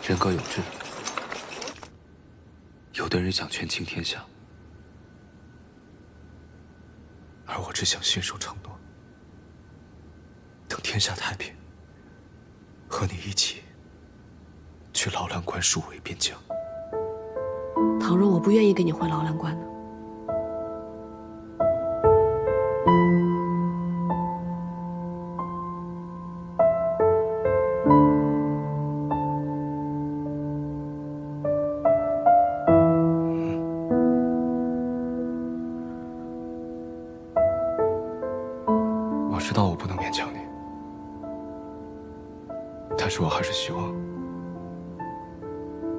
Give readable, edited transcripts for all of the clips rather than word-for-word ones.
人各有志，有的人想权倾天下，而我只想信守承诺，等天下太平，和你一起去劳兰关戍围边疆。倘若我不愿意跟你回劳兰关呢？我知道我不能勉强你，但是我还是希望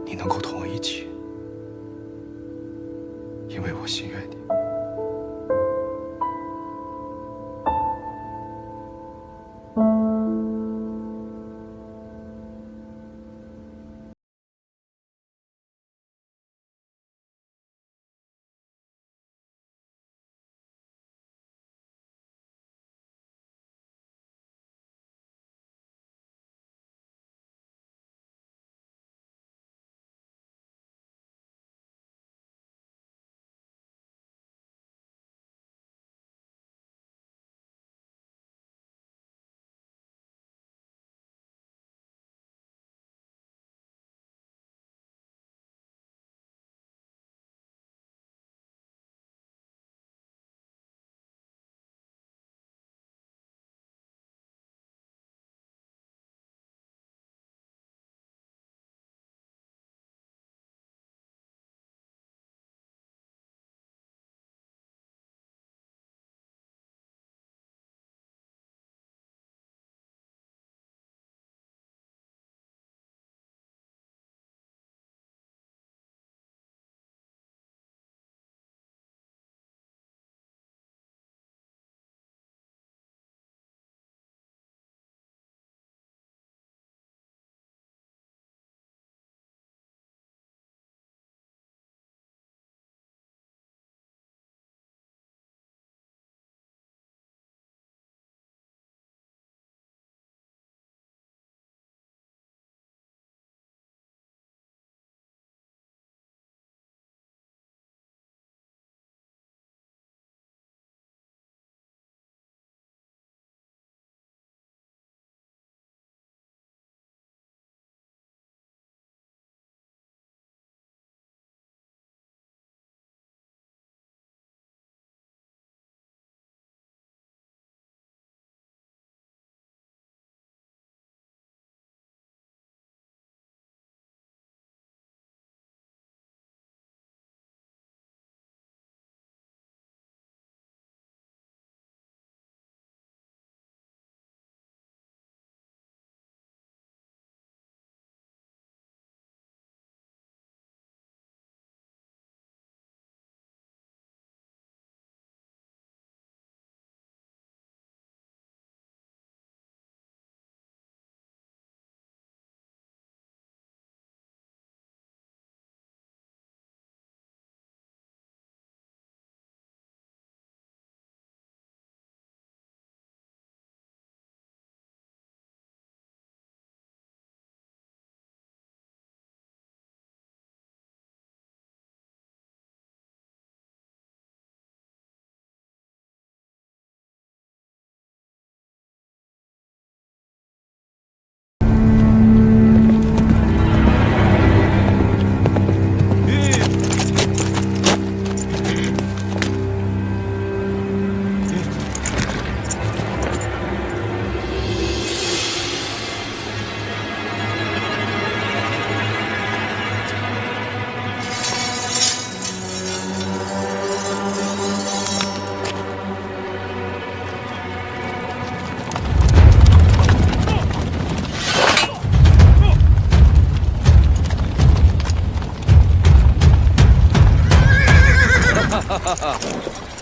你能够同我一起，因为我心悦你。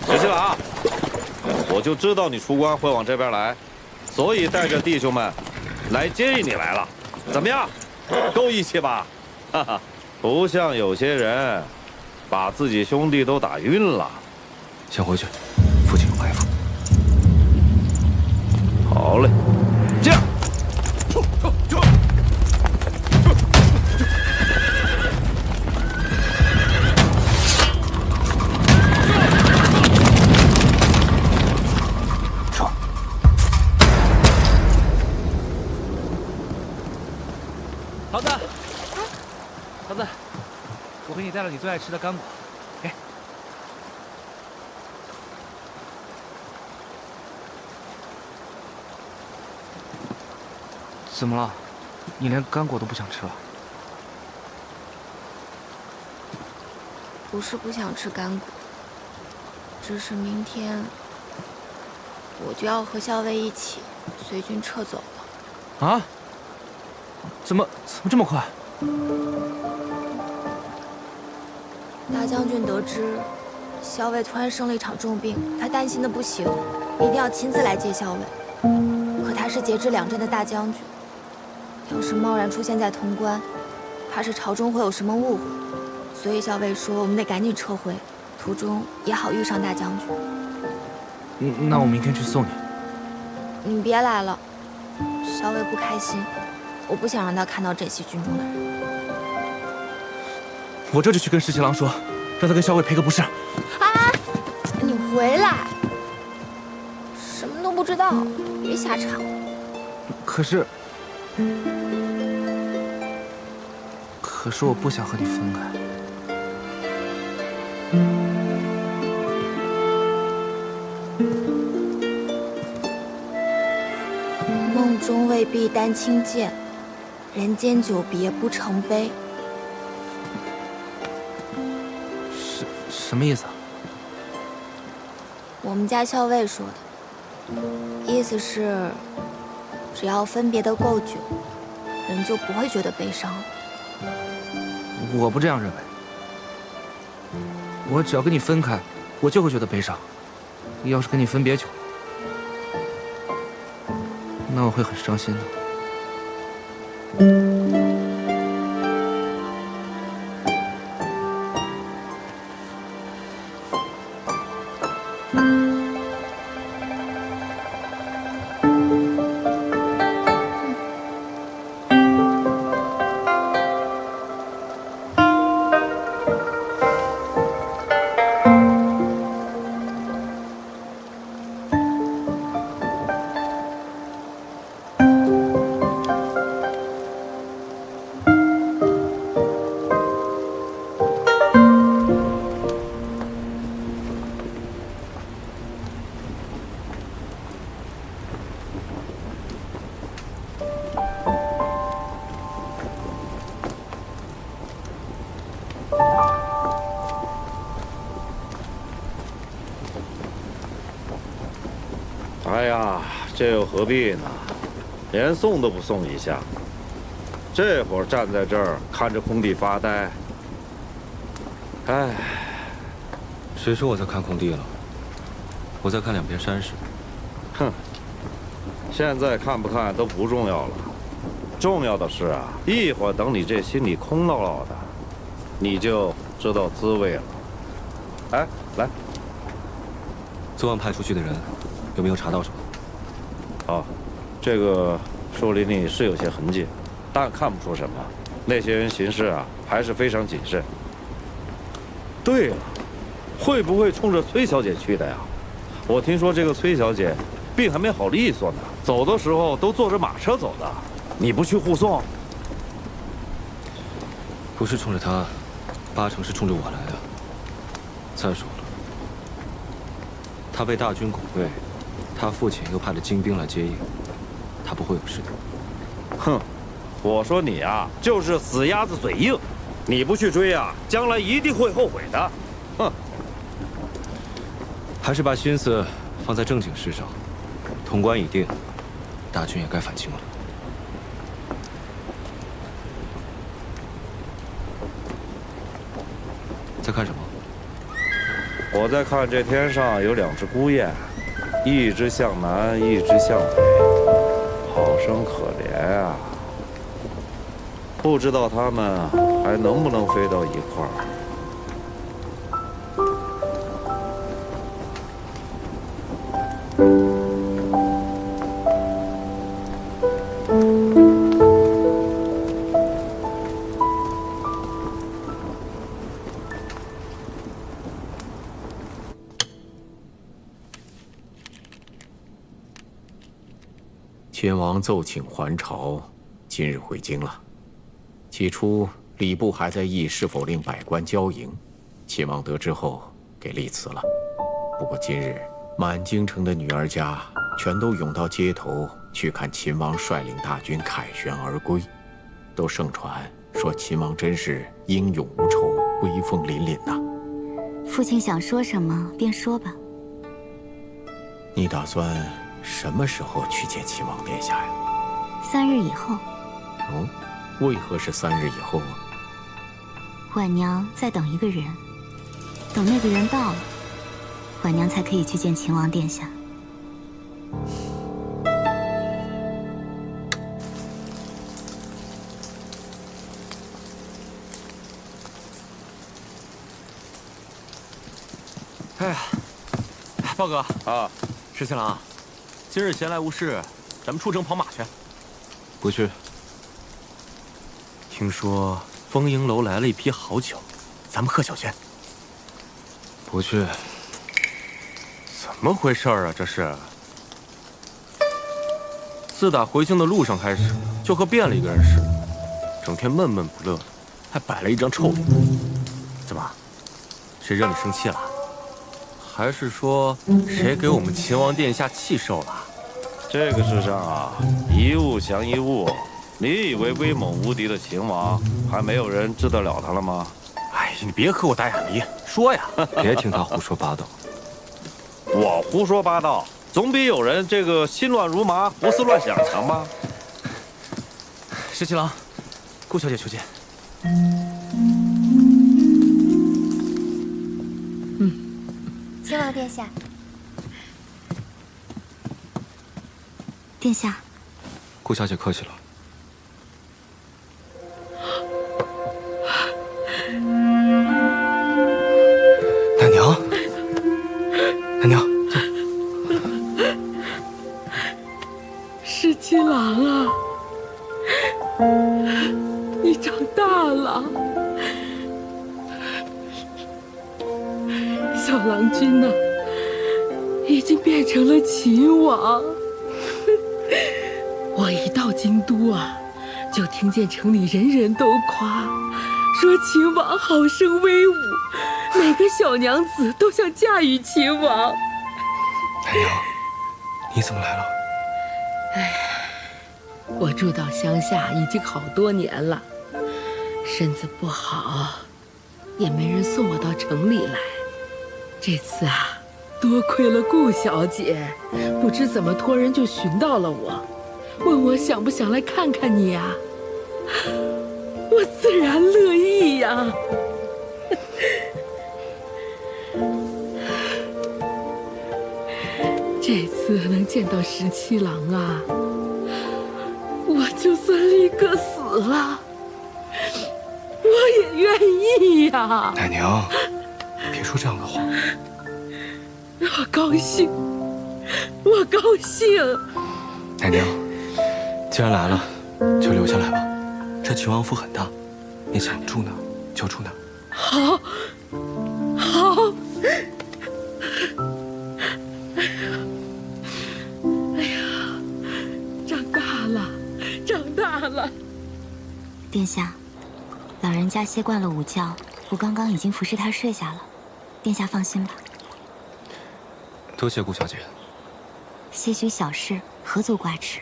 别去了啊！我就知道你出关会往这边来，所以带着弟兄们来接应你来了。怎么样，够义气吧？哈哈，不像有些人，把自己兄弟都打晕了。先回去，附近有埋伏。好嘞，这样。桃子，桃子，我给你带了你最爱吃的干果，给。怎么了？你连干果都不想吃了？不是不想吃干果，只是明天我就要和校尉一起随军撤走了。啊？怎么这么快？大将军得知校尉突然生了一场重病，他担心的不行，一定要亲自来接校尉。可他是节制两镇的大将军，要是贸然出现在潼关，怕是朝中会有什么误会。所以校尉说我们得赶紧撤回，途中也好遇上大将军。那我明天去送你。你别来了，校尉不开心，我不想让他看到珍惜军中的人。我这就去跟十七郎说，让他跟校尉赔个不是。啊！你回来，什么都不知道，别瞎掺和。可是我不想和你分开。梦中未必丹青见，人间久别不成悲。什么意思啊？我们家校尉说的，意思是，只要分别的够久，人就不会觉得悲伤了。我不这样认为。我只要跟你分开，我就会觉得悲伤。要是跟你分别久，那我会很伤心的。哎呀，这又何必呢？连送都不送一下，这会儿站在这儿看着空地发呆。哎，谁说我在看空地了？我在看两片山势。哼，现在看不看都不重要了，重要的是啊，一会儿等你这心里空落落的，你就知道滋味了。哎，来，昨晚派出去的人有没有查到什么？好，这个树林里是有些痕迹，但看不出什么。那些人行事啊，还是非常谨慎。对了，会不会冲着崔小姐去的呀？我听说这个崔小姐病还没好利索呢，走的时候都坐着马车走的。你不去护送？不是冲着他，8成是冲着我来的。再说了，他被大军拱卫，他父亲又派了精兵来接应，他不会有事的。哼，我说你啊，就是死鸭子嘴硬，你不去追啊，将来一定会后悔的。哼，还是把心思放在正经事上。潼关已定，大军也该返京了。在看什么？我在看这天上有2只孤雁，一只向南，一只向北，好生可怜啊！不知道它们还能不能飞到一块儿。天王奏请还朝，今日回京了。起初，礼部还在议是否令百官交迎，秦王得知后给立辞了。不过今日，满京城的女儿家全都涌到街头去看秦王率领大军凯旋而归，都盛传说秦王真是英勇无仇、威风凛凛呐。父亲想说什么便说吧。你打算什么时候去见秦王殿下呀？3日以后。哦，为何是3日以后啊？婉娘在等一个人，等那个人到了，婉娘才可以去见秦王殿下。哎呀，豹哥啊，石七郎，今日闲来无事，咱们出城跑马去。不去。听说丰盈楼来了一批好酒，咱们喝小轩。不去。怎么回事啊？这是？自打回京的路上开始，就和变了一个人似的，整天闷闷不乐的，还摆了一张臭脸。怎么？谁惹你生气了？还是说谁给我们秦王殿下气受了？这个世上啊，一物降一物。你以为威猛无敌的秦王还没有人治得了他了吗？哎呀，你别和我打哑谜，说呀！别听他胡说八道。我胡说八道，总比有人这个心乱如麻、胡思乱想强吧？石七郎，顾小姐求见。秦王殿下。殿下。顾小姐客气了。奶娘，奶娘，走。石七郎啊，你长大了。小郎君呢，已经变成了秦王。我一到京都啊，就听见城里人人都夸，说秦王好生威武，每个小娘子都想嫁与秦王。奶娘，你怎么来了？哎，我住到乡下已经好多年了，身子不好，也没人送我到城里来。这次啊，多亏了顾小姐，不知怎么托人就寻到了我，问我想不想来看看你呀？我自然乐意呀。这次能见到石七郎啊，我就算立刻死了，我也愿意呀。奶娘，别说这样的话。我高兴，我高兴。奶娘，既然来了，就留下来吧。这秦王府很大，你想住哪就住哪。好，好。哎呀，长大了，长大了。殿下，老人家歇惯了午觉，我刚刚已经服侍他睡下了，殿下放心吧。多谢顾小姐。些许小事，何足挂齿。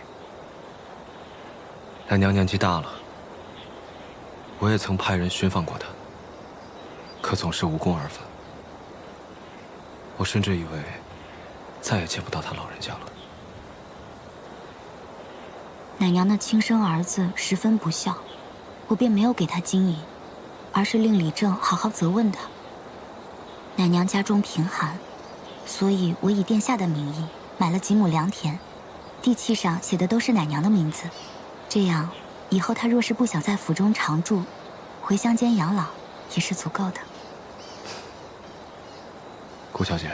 奶娘年纪大了，我也曾派人寻访过她，可总是无功而返。我甚至以为再也见不到她老人家了。奶娘的亲生儿子十分不孝，我便没有给他金银，而是令李正好好责问他。奶娘家中贫寒，所以我以殿下的名义买了几亩良田，地契上写的都是奶娘的名字。这样，以后她若是不想在府中常住，回乡间养老也是足够的。顾小姐，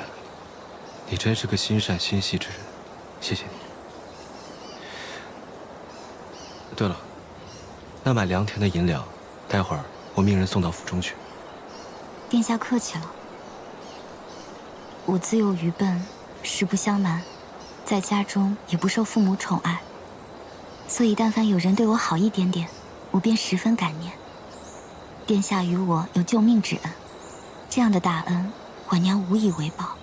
你真是个心善心细之人，谢谢你。对了，那买良田的银两，待会儿我命人送到府中去。殿下客气了。我自幼愚笨，实不相瞒，在家中也不受父母宠爱，所以但凡有人对我好一点点，我便十分感念。殿下与我有救命之恩，这样的大恩，婉娘无以为报，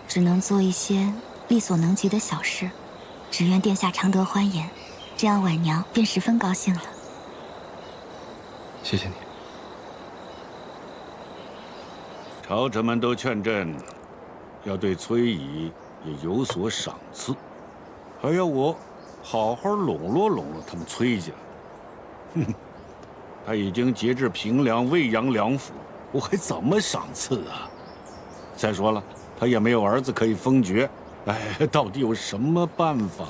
只能做一些力所能及的小事。只愿殿下常得欢颜，这样婉娘便十分高兴了。谢谢你。朝臣们都劝朕，要对崔乙也有所赏赐，还要我好好笼络笼络他们崔家。哼，他已经节制平凉、未阳两府，我还怎么赏赐啊？再说了，他也没有儿子可以封爵，哎，到底有什么办法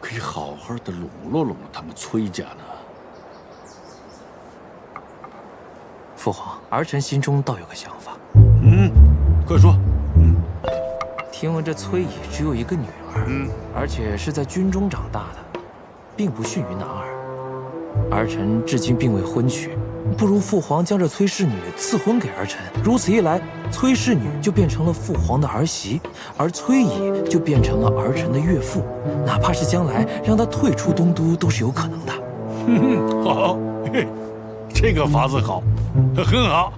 可以好好的笼络笼络他们崔家呢？父皇，儿臣心中倒有个想法。快说。听闻这崔乙只有一个女儿，而且是在军中长大的，并不逊于男儿。儿臣至今并未婚娶，不如父皇将这崔氏女赐婚给儿臣。如此一来，崔氏女就变成了父皇的儿媳，而崔乙就变成了儿臣的岳父。哪怕是将来让他退出东都，都是有可能的。好，这个法子好，很好。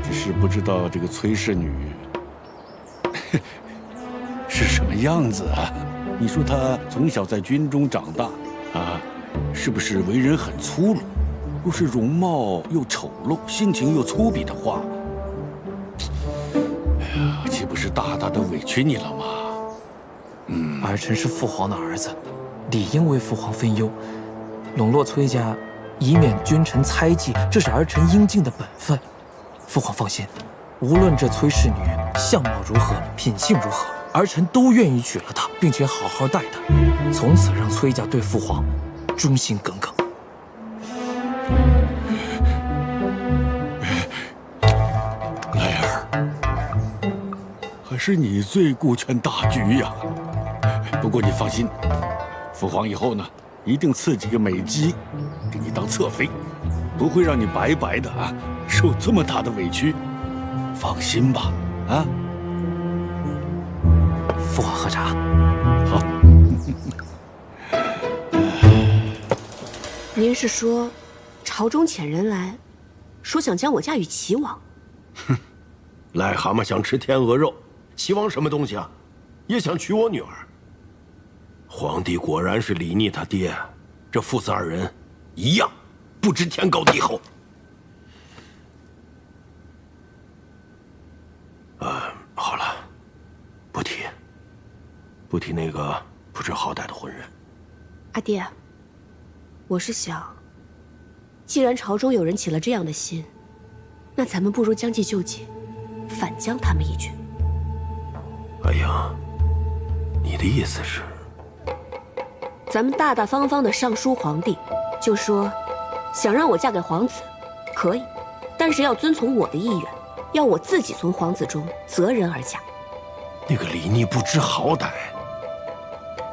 只是不知道这个崔氏女是什么样子啊？你说她从小在军中长大啊，是不是为人很粗鲁？若是容貌又丑陋，心情又粗鄙的话，哎呀，岂不是大大的委屈你了吗？儿臣是父皇的儿子，理应为父皇分忧，笼络崔家，以免君臣猜忌，这是儿臣应尽的本分。父皇放心，无论这崔氏女相貌如何，品性如何，儿臣都愿意娶了她，并且好好待她，从此让崔家对父皇忠心耿耿。莱儿，还是你最顾全大局呀。不过你放心，父皇以后呢，一定赐几个美姬给你当侧妃，不会让你白白的啊受这么大的委屈。放心吧，啊。父皇喝茶。好。您是说，朝中遣人来，说想将我嫁与齐王？哼，癞蛤蟆想吃天鹅肉，齐王什么东西啊？也想娶我女儿。皇帝果然是李逆他爹，这父子二人一样，不知天高地厚。好了，不提那个不知好歹的混人。阿爹，我是想，既然朝中有人起了这样的心，那咱们不如将计就计，反将他们一军。哎呀，你的意思是？咱们大大方方的上书皇帝，就说想让我嫁给皇子，可以，但是要遵从我的意愿，要我自己从皇子中择人而嫁。那个李逆不知好歹，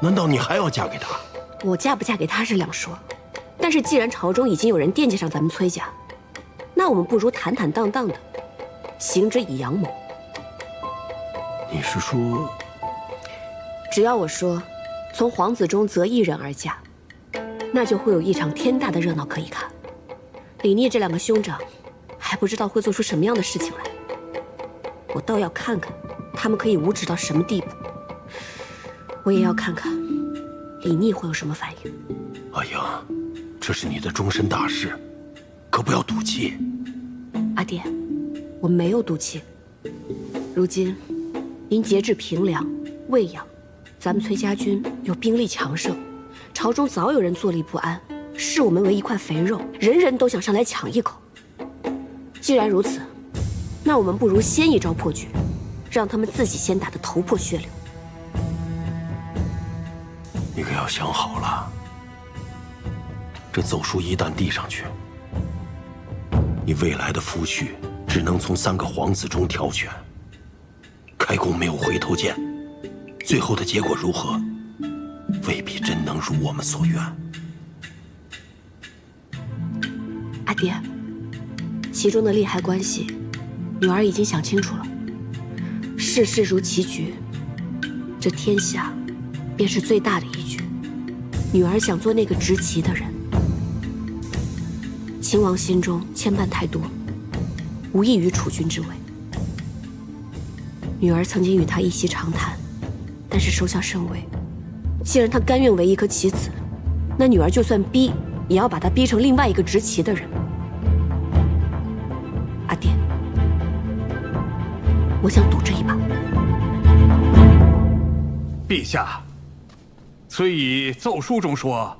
难道你还要嫁给他？我嫁不嫁给他是两说，但是既然朝中已经有人惦记上咱们崔家，那我们不如坦坦荡荡的行之以阳谋。你是说，只要我说从皇子中择一人而嫁，那就会有一场天大的热闹可以看。李逆这两个兄长还不知道会做出什么样的事情来，我倒要看看他们可以无耻到什么地步。我也要看看李逆会有什么反应。哎呀，这是你的终身大事，可不要赌气。阿爹，我没有赌气。如今您节制平凉、未央，咱们崔家军又兵力强盛，朝中早有人坐立不安，视我们为一块肥肉，人人都想上来抢一口。既然如此，那我们不如先一招破局，让他们自己先打得头破血流。你可要想好了，这奏书一旦递上去，你未来的夫婿只能从3个皇子中挑选，开弓没有回头箭，最后的结果如何，未必真能如我们所愿。阿爹，其中的利害关系，女儿已经想清楚了。事事如棋局，这天下便是最大的一局。女儿想做那个执棋的人。秦王心中牵绊太多，无异于储君之位。女儿曾经与他一席长谈，但是收效甚微。既然他甘愿为一颗棋子，那女儿就算逼，也要把他逼成另外一个执棋的人。阿爹，我想赌这一把。陛下，崔乙奏书中说，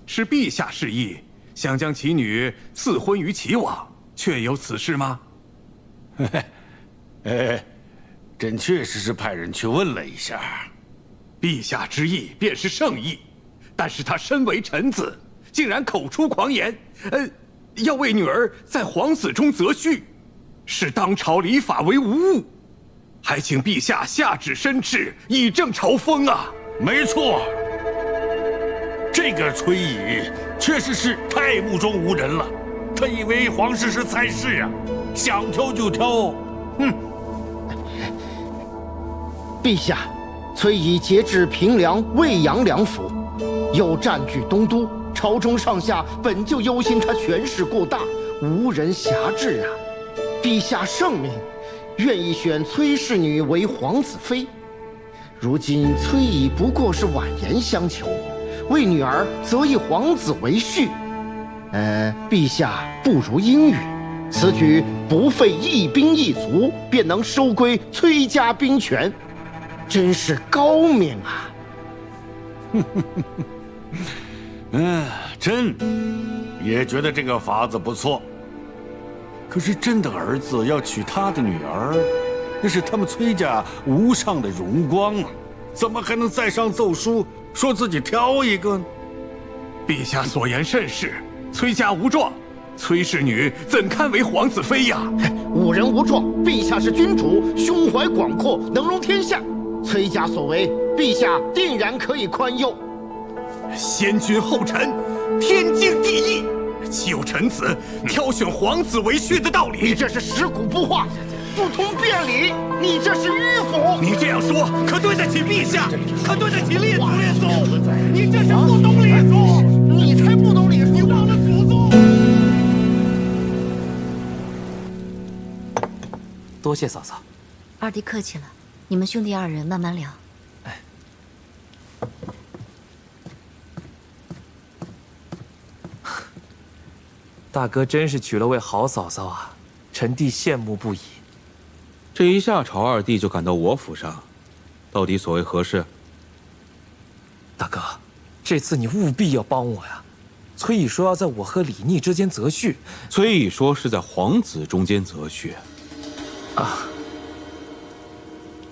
是陛下示意，想将其女赐婚于齐王，确有此事吗？朕确实是派人去问了一下。陛下之意便是圣意，但是他身为臣子，竟然口出狂言，要为女儿在皇子中择婿，视当朝礼法为无物，还请陛下下旨申斥，以正朝风啊！没错，这个崔乙确实是太目中无人了。他以为皇室是菜市啊，想挑就挑。陛下，崔乙节制平凉、魏阳两府，又占据东都，朝中上下本就忧心他权势过大，无人辖制啊。陛下圣明，愿意选崔氏女为皇子妃。如今崔乙不过是婉言相求，为女儿择一皇子为婿。陛下不如应允，此举不费一兵一卒，便能收归崔家兵权。真是高明啊！朕也觉得这个法子不错。可是朕的儿子要娶他的女儿，那是他们崔家无上的荣光啊！怎么还能再上奏书说自己挑一个呢？陛下所言甚是，崔家无状，崔氏女怎堪为皇子妃呀？无人无状，陛下是君主，胸怀广阔，能容天下。崔家所为，陛下定然可以宽宥。先君后臣，天经地义，岂有臣子挑选皇子为婿的道理？你这是食古不化，不通辩理，你这是迂腐。你这样说，可对得起陛下，可对得起列祖列宗？你这是不懂礼数，你才不懂礼数，你忘了祖宗。多谢嫂嫂。二弟客气了。你们兄弟二人慢慢聊。大哥真是娶了位好嫂嫂啊，臣弟羡慕不已。这一下朝二弟就赶到我府上，到底所谓何事？大哥，这次你务必要帮我呀！崔乙说要在我和李逆之间择婿。崔乙说是在皇子中间择婿。啊。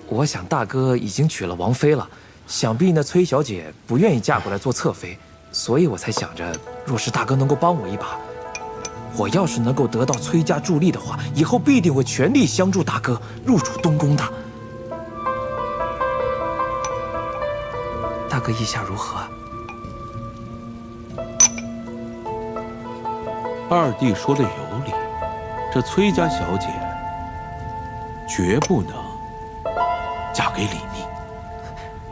我想大哥已经娶了王妃了，想必那崔小姐不愿意嫁过来做侧妃，所以我才想着，若是大哥能够帮我一把，我要是能够得到崔家助力的话，以后必定会全力相助大哥入主东宫的。大哥意下如何？二弟说的有理，这崔家小姐绝不能嫁给李逆，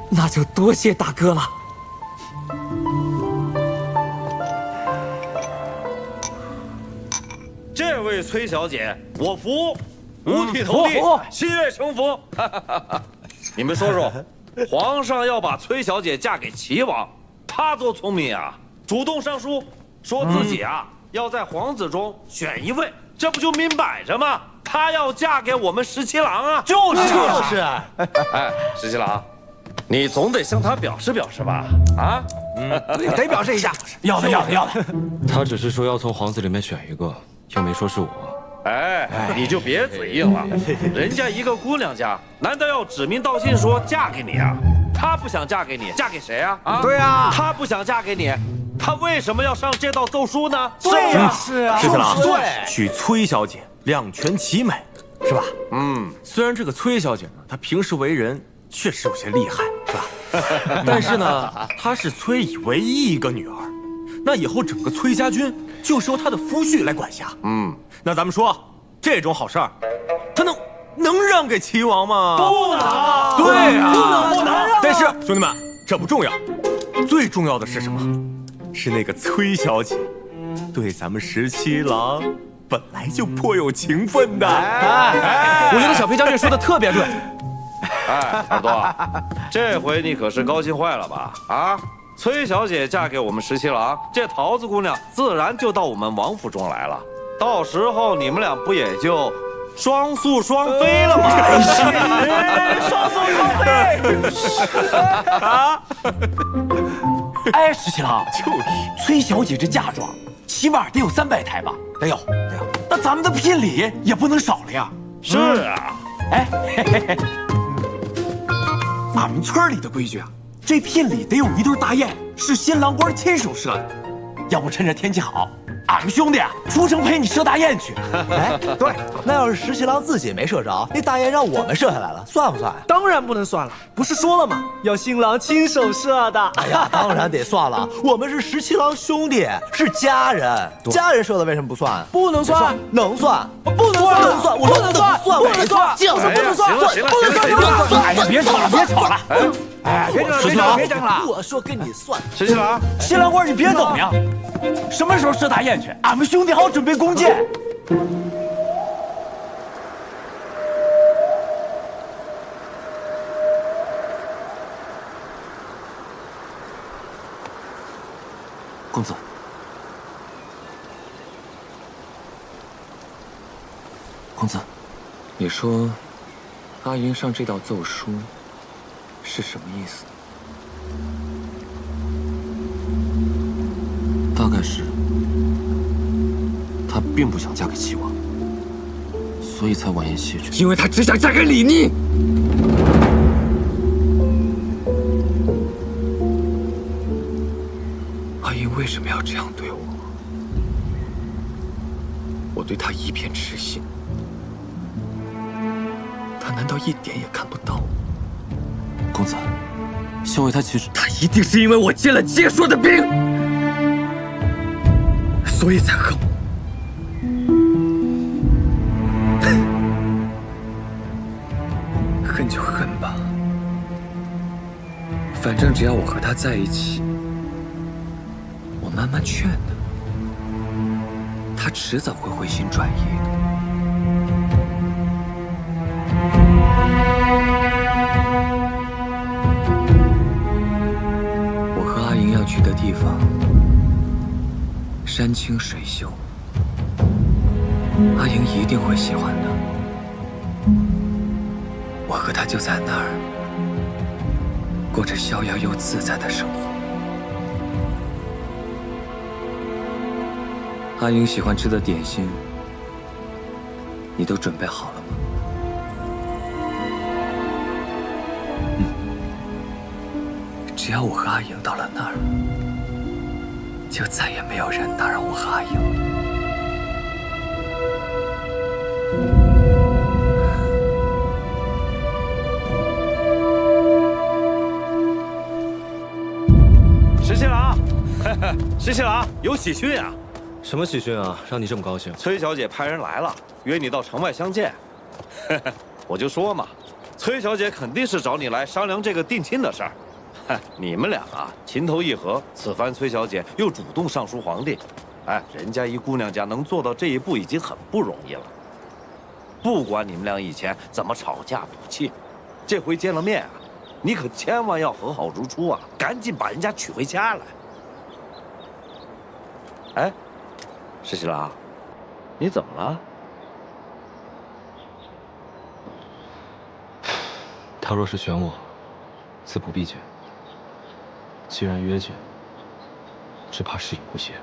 那就多谢大哥了。这位崔小姐，我服，五体投地，心悦诚服。你们说说，皇上要把崔小姐嫁给齐王，他多聪明啊！主动上书，说自己啊要在皇子中选一位，这不就明摆着吗？她要嫁给我们十七郎啊！就是啊！哎，十七郎，你总得向他表示表示吧？啊，得表示一下。要的。他只是说要从皇子里面选一个，又没说是我。哎，你就别嘴硬了，人家一个姑娘家，难道要指名道姓说嫁给你啊？她不想嫁给你，嫁给谁啊？啊，对啊，她不想嫁给你，她为什么要上这道奏书呢？对呀，是啊，十七郎，对，娶崔小姐，两全其美，是吧？虽然这个崔小姐呢，她平时为人确实有些厉害，是吧？但是呢，她是崔乙唯一一个女儿，那以后整个崔家军就是由她的夫婿来管辖。那咱们说，这种好事儿，她能能让给齐王吗？不能。对啊，不能。但是兄弟们，这不重要，最重要的是什么？是那个崔小姐，对咱们17郎本来就颇有情分的。我觉得小裴将军说的特别对。哎，耳朵，这回你可是高兴坏了吧？啊，崔小姐嫁给我们17郎，这桃子姑娘自然就到我们王府中来了。到时候你们俩不也就双宿双飞了吗？双宿双飞！啊！哎，石七郎，就是崔小姐这嫁妆，起码得有300台吧？得有。那咱们的聘礼也不能少了呀。是啊。哎，俺们村里的规矩啊，这聘礼得有一对大雁，是新郎官亲手射的。要不趁着天气好，俺们兄弟啊出城陪你射大雁去。哎，对，那要是石七郎自己没射着，那大雁让我们射下来了，算不算？当然不能算了，不是说了吗？要新郎亲手射的。哎呀，当然得算了，我们是17郎兄弟，是家人，家人射的为什么不算？不能算，能算，不能算，能算，我说能算，不能算，就是不能算，不能算。哎呀，别吵了，别吵了。哎，别争了，别争了！我说跟你算。17郎，新郎官你别走呀！什么时候射大雁去？俺们兄弟好准备弓箭。公子，公子，你说阿云上这道奏书是什么意思？大概是她并不想嫁给齐王，所以才婉言谢绝。因为她只想嫁给李逆。阿英为什么要这样对我？我对她一片痴心，她难道一点也看不到？公子，萧伟他其实……他一定是因为我接了结说的兵，所以才恨我。恨就恨吧，反正只要我和他在一起，我慢慢劝他，他迟早会回心转意的。去的地方，山清水秀，阿英一定会喜欢的。我和她就在那儿，过着逍遥又自在的生活。阿英喜欢吃的点心，你都准备好了吗？只要我和阿英到了那儿，就再也没有人打扰我和阿英了。17郎，17郎，有喜讯啊！什么喜讯啊？让你这么高兴？崔小姐派人来了，约你到城外相见。我就说嘛，崔小姐肯定是找你来商量这个定亲的事儿。你们俩啊，情投意合，此番崔小姐又主动上书皇帝，哎，人家一姑娘家能做到这一步已经很不容易了。不管你们俩以前怎么吵架赌气，这回见了面啊，你可千万要和好如初啊，赶紧把人家娶回家来。哎，17郎，你怎么了？他若是选我，自不必见。既然约见，只怕是饮不邪。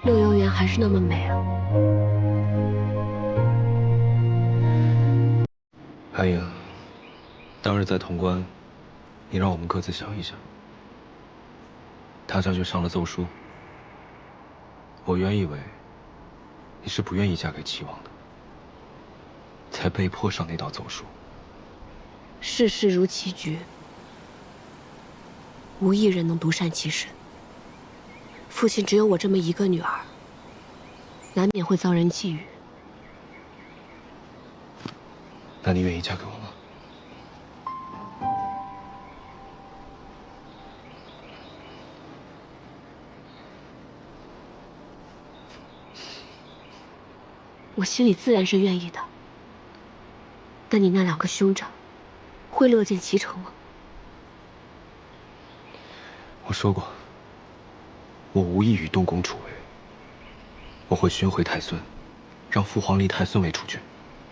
六游园还是那么美啊！阿英，当日在潼关，你让我们各自想一想，大将军上了奏书，我原以为你是不愿意嫁给齐王的，才被迫上那道奏书。世事如棋局，无一人能独善其身。父亲只有我这么一个女儿，难免会遭人觊觎。那你愿意嫁给我吗？我心里自然是愿意的。那你那2个兄长会乐见其成吗？我说过，我无意与东宫楚卫。我会寻回太孙，让父皇立太孙为储君，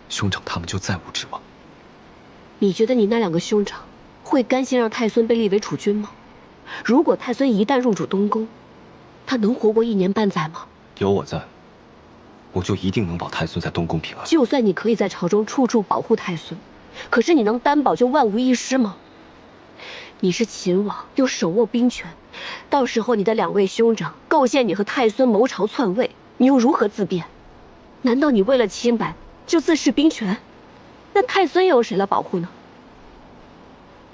兄长他们就再无指望。你觉得你那2个兄长会甘心让太孙被立为储君吗？如果太孙一旦入主东宫，他能活过1年半载吗？有我在，我就一定能保太孙在东宫平安。就算你可以在朝中处处保护太孙，可是你能担保就万无一失吗？你是秦王，又手握兵权，到时候你的2位兄长构陷你和太孙谋朝篡位，你又如何自辩？难道你为了清白就自恃兵权？那太孙又有谁来保护呢？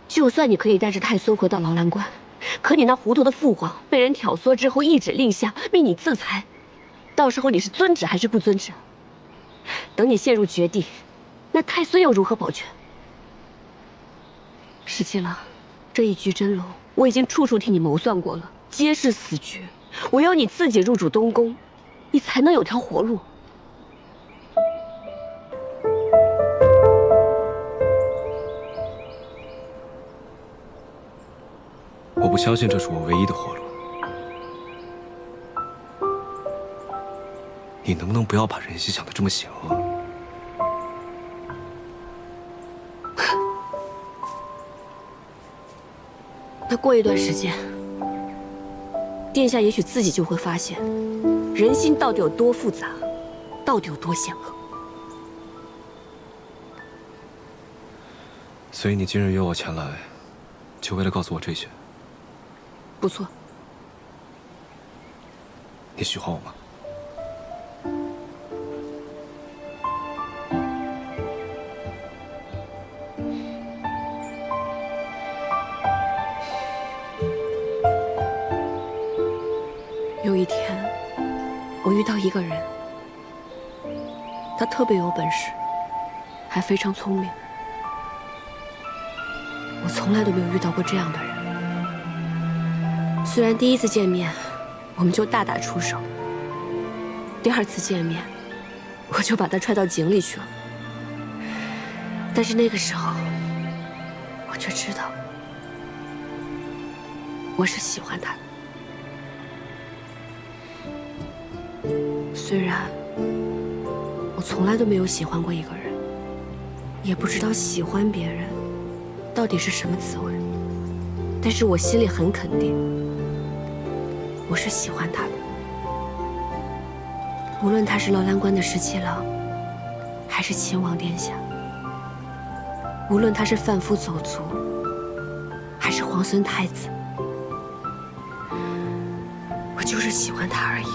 就算你可以带着太孙回到劳兰关，可你那糊涂的父皇被人挑唆之后一指令下，命你自裁，到时候你是遵旨还是不遵旨？等你陷入绝地，那太孙又如何保全？17郎，这一局真龙，我已经处处替你谋算过了，皆是死局。唯有你自己入主东宫，你才能有条活路。我不相信这是我唯一的活路。你能不能不要把人心想得这么险恶？那过一段时间，殿下也许自己就会发现，人心到底有多复杂，到底有多险恶。所以你今日约我前来，就为了告诉我这些？不错。你喜欢我吗？有一天，我遇到一个人，他特别有本事，还非常聪明。我从来都没有遇到过这样的人。虽然第1次见面，我们就大打出手，第2次见面，我就把他踹到井里去了。但是那个时候，我却知道，我是喜欢他的。虽然我从来都没有喜欢过一个人，也不知道喜欢别人到底是什么滋味，但是我心里很肯定，我是喜欢他的。无论他是劳兰关的17郎，还是秦王殿下，无论他是贩夫走卒，还是皇孙太子，我就是喜欢他而已。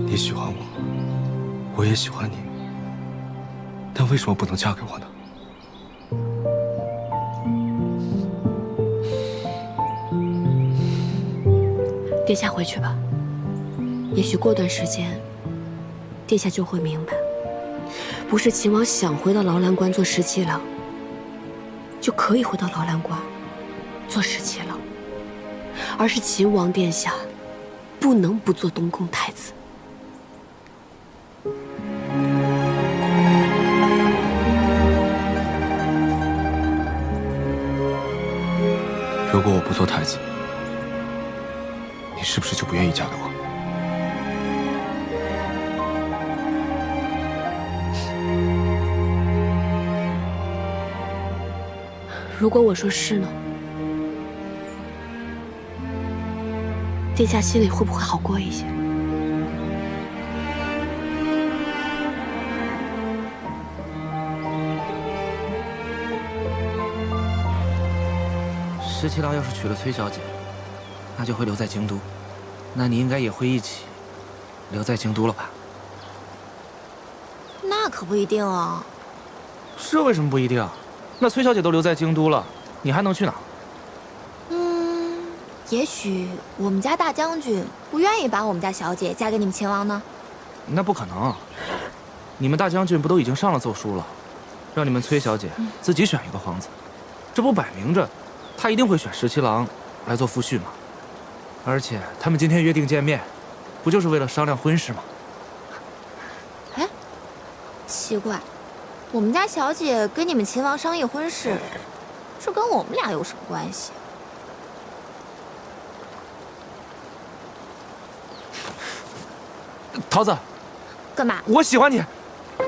你喜欢我，我也喜欢你，但为什么不能嫁给我呢？殿下回去吧，也许过段时间，殿下就会明白，不是秦王想回到劳兰关做17郎，就可以回到劳兰关做17郎，而是秦王殿下不能不做东宫太子。如果我不做太子，你是不是就不愿意嫁给我？如果我说是呢？殿下心里会不会好过一些？十七郎要是娶了崔小姐，那就会留在京都，那你应该也会一起留在京都了吧？那可不一定啊。是为什么不一定？那崔小姐都留在京都了，你还能去哪？也许我们家大将军不愿意把我们家小姐嫁给你们秦王呢。那不可能，你们大将军不都已经上了奏书了，让你们崔小姐自己选一个皇子，这不摆明着，他一定会选十七郎来做夫婿吗？而且他们今天约定见面，不就是为了商量婚事吗？哎，奇怪，我们家小姐跟你们秦王商议婚事，这跟我们俩有什么关系？桃子，干嘛？我喜欢你，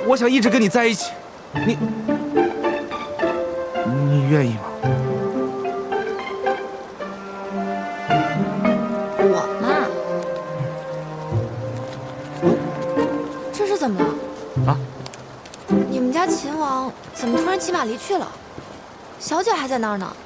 我想一直跟你在一起。你愿意吗？我嘛，这是怎么了？啊？你们家秦王怎么突然骑马离去了？小姐还在那儿呢。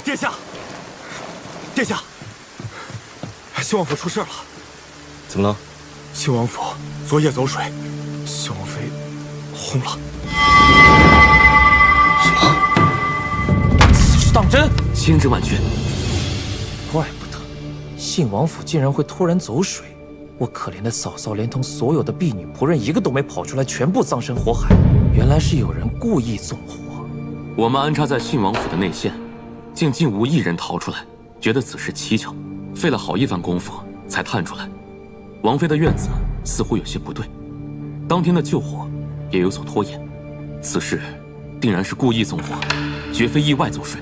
殿下，殿下，兴王府出事了。怎么了？兴王府昨夜走水，兴王妃轰了。什么？此事当真？千真万确。怪不得信王府竟然会突然走水，我可怜的嫂嫂连同所有的婢女仆人一个都没跑出来，全部葬身火海。原来是有人故意纵火。我们安插在信王府的内线，竟竟无一人逃出来，觉得此事蹊跷，费了好一番功夫才探出来。王妃的院子似乎有些不对，当天的救火也有所拖延，此事定然是故意纵火，绝非意外走水。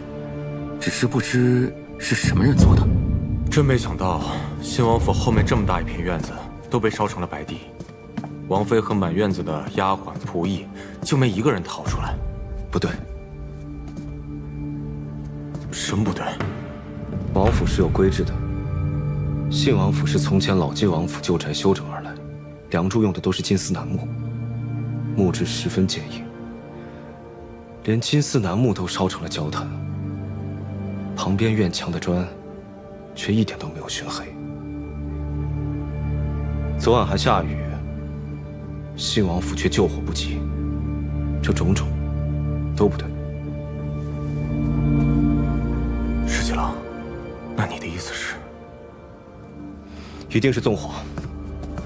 只是不知是什么人做的。真没想到，信王府后面这么大一片院子都被烧成了白地，王妃和满院子的丫鬟仆役就没一个人逃出来。不对。什么不对？王府是有规制的，信王府是从前老晋王府旧宅修整而来，梁柱用的都是金丝楠木，木质十分坚硬，连金丝楠木都烧成了焦炭。旁边院墙的砖，却一点都没有熏黑。昨晚还下雨，信王府却救火不及，这种种都不对。石七郎，那你的意思是？一定是纵火，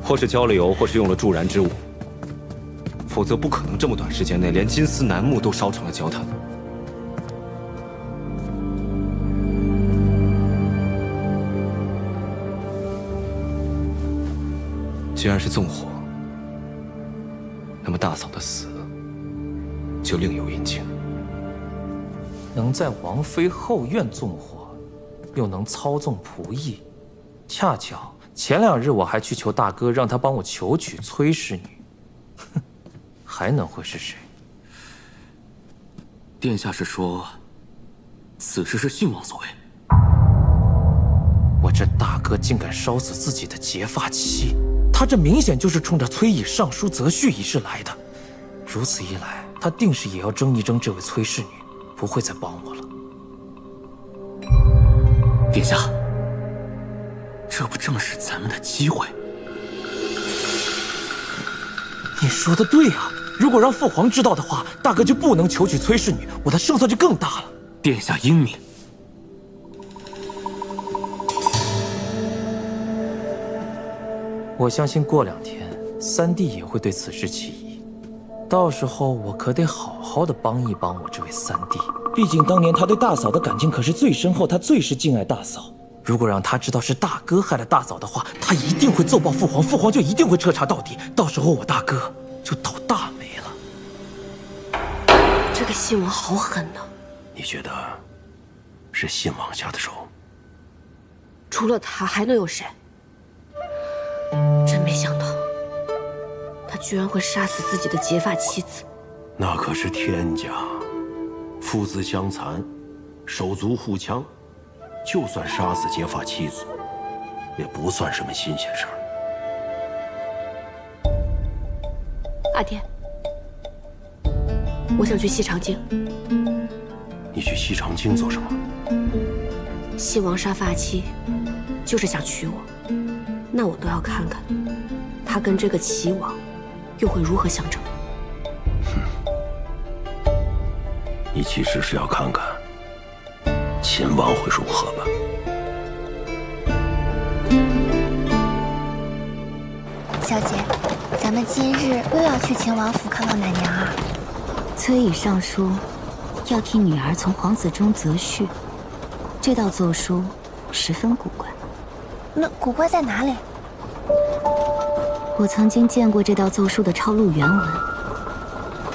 或是浇了油，或是用了助燃之物，否则不可能这么短时间内连金丝楠木都烧成了焦炭。既然是纵火，那么大嫂的死就另有隐情。能在王妃后院纵火，又能操纵仆役，恰巧前2日我还去求大哥，让他帮我求娶崔氏女。哼，还能会是谁？殿下是说，此事是信王所为？我这大哥竟敢烧死自己的结发妻！他这明显就是冲着崔乙上书择婿一事来的。如此一来，他定是也要争一争这位崔氏女，不会再帮我了。殿下，这不正是咱们的机会？你说的对啊！如果让父皇知道的话，大哥就不能求娶崔氏女，我的胜算就更大了。殿下英明。我相信过2天，三弟也会对此事起疑，到时候我可得好好的帮一帮我这位三弟。毕竟当年他对大嫂的感情可是最深厚，他最是敬爱大嫂。如果让他知道是大哥害了大嫂的话，他一定会奏报父皇，父皇就一定会彻查到底，到时候我大哥就倒大霉了。这个信王好狠呐！你觉得是信王下的手？除了他还能有谁？真没想到，他居然会杀死自己的结发妻子。那可是天家，父子相残，手足互枪，就算杀死结发妻子，也不算什么新鲜事儿。阿爹，我想去西长京。你去西长京做什么？信王杀发妻，就是想娶我。那我都要看看，他跟这个齐王又会如何相争。你其实是要看看秦王会如何吧。小姐，咱们今日又要去秦王府看望奶娘啊。崔乙上书，要替女儿从皇子中择婿。这道奏书十分古怪。那古怪在哪里？我曾经见过这道奏书的抄录原文。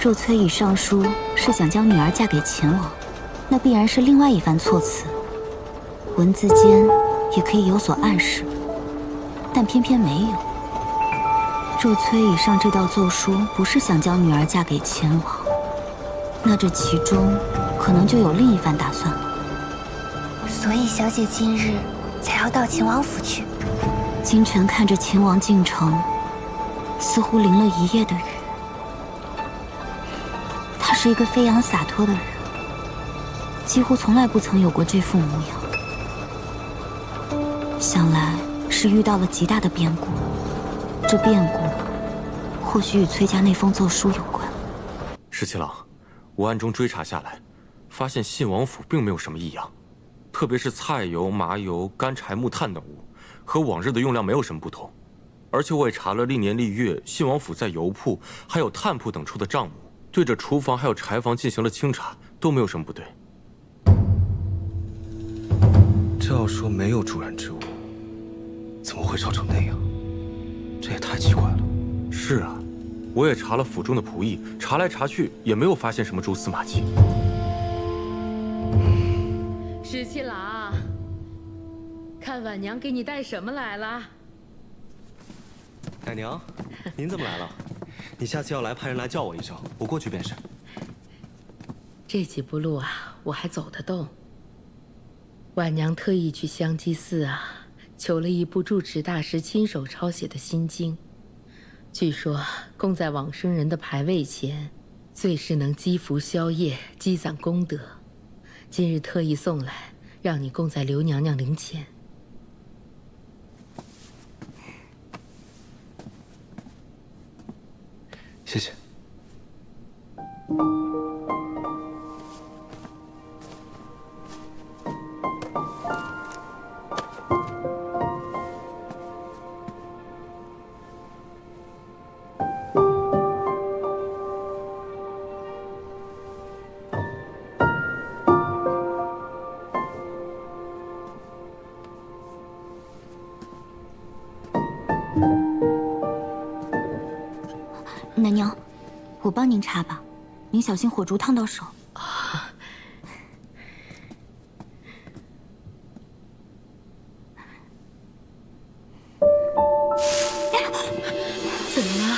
若崔乙上书是想将女儿嫁给秦王，那必然是另外一番措辞，文字间也可以有所暗示，但偏偏没有。若崔乙上这道奏书不是想将女儿嫁给秦王，那这其中可能就有另一番打算了。所以小姐今日才要到秦王府去。京城看着秦王进城，似乎淋了一夜的雨。他是一个飞扬洒脱的人，几乎从来不曾有过这副模样。想来是遇到了极大的变故，这变故或许与崔家那封奏书有关。十七郎，我暗中追查下来，发现信王府并没有什么异样，特别是菜油、麻油、干柴、木炭等物，和往日的用量没有什么不同。而且我也查了历年历月信王府在油铺还有炭铺等处的账目，对着厨房还有柴房进行了清查，都没有什么不对。这要说没有助燃之物，怎么会烧成那样？这也太奇怪了。是啊，我也查了府中的仆役，查来查去也没有发现什么蛛丝马迹。十七郎，看婉娘给你带什么来了？奶娘，您怎么来了？你下次要来，派人来叫我一声，我过去便是。这几步路啊，我还走得动。婉娘特意去香积寺啊，求了一部住持大师亲手抄写的心经，据说供在往生人的牌位前，最是能积福消业、积攒功德。今日特意送来，让你供在刘娘娘灵前。谢谢。奶娘，我帮您插吧，您小心火烛烫到手。怎么了？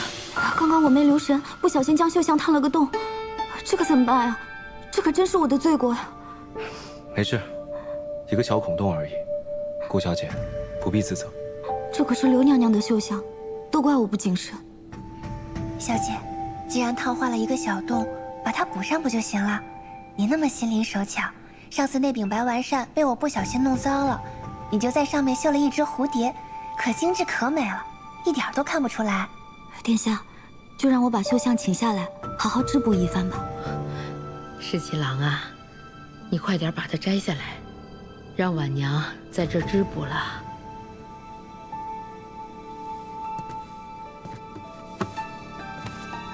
刚刚我没留神，不小心将绣像烫了个洞，这可怎么办呀？这可真是我的罪过呀！没事，一个小孔洞而已，顾小姐不必自责。这可是刘娘娘的绣像，都怪我不谨慎。小姐，既然烫坏了一个小洞，把它补上不就行了？你那么心灵手巧，上次那柄白丸扇被我不小心弄脏了，你就在上面绣了一只蝴蝶，可精致可美了，一点都看不出来。殿下，就让我把绣像请下来，好好织补一番吧。侍骑郎啊，你快点把它摘下来，让婉娘在这织补了。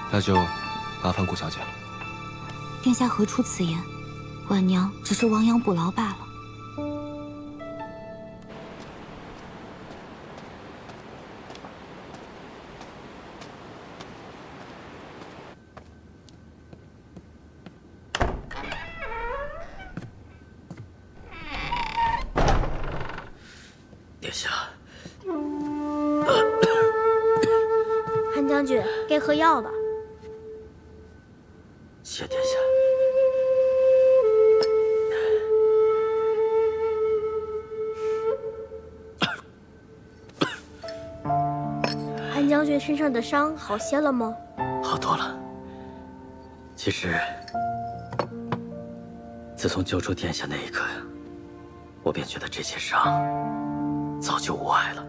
那就麻烦顾小姐了。殿下何出此言？婉娘只是亡羊补牢罢了。殿下，韩将军，该喝药了。谢殿下。韩将军身上的伤好些了吗？好多了。其实，自从救出殿下那一刻，我便觉得这些伤早就无碍了。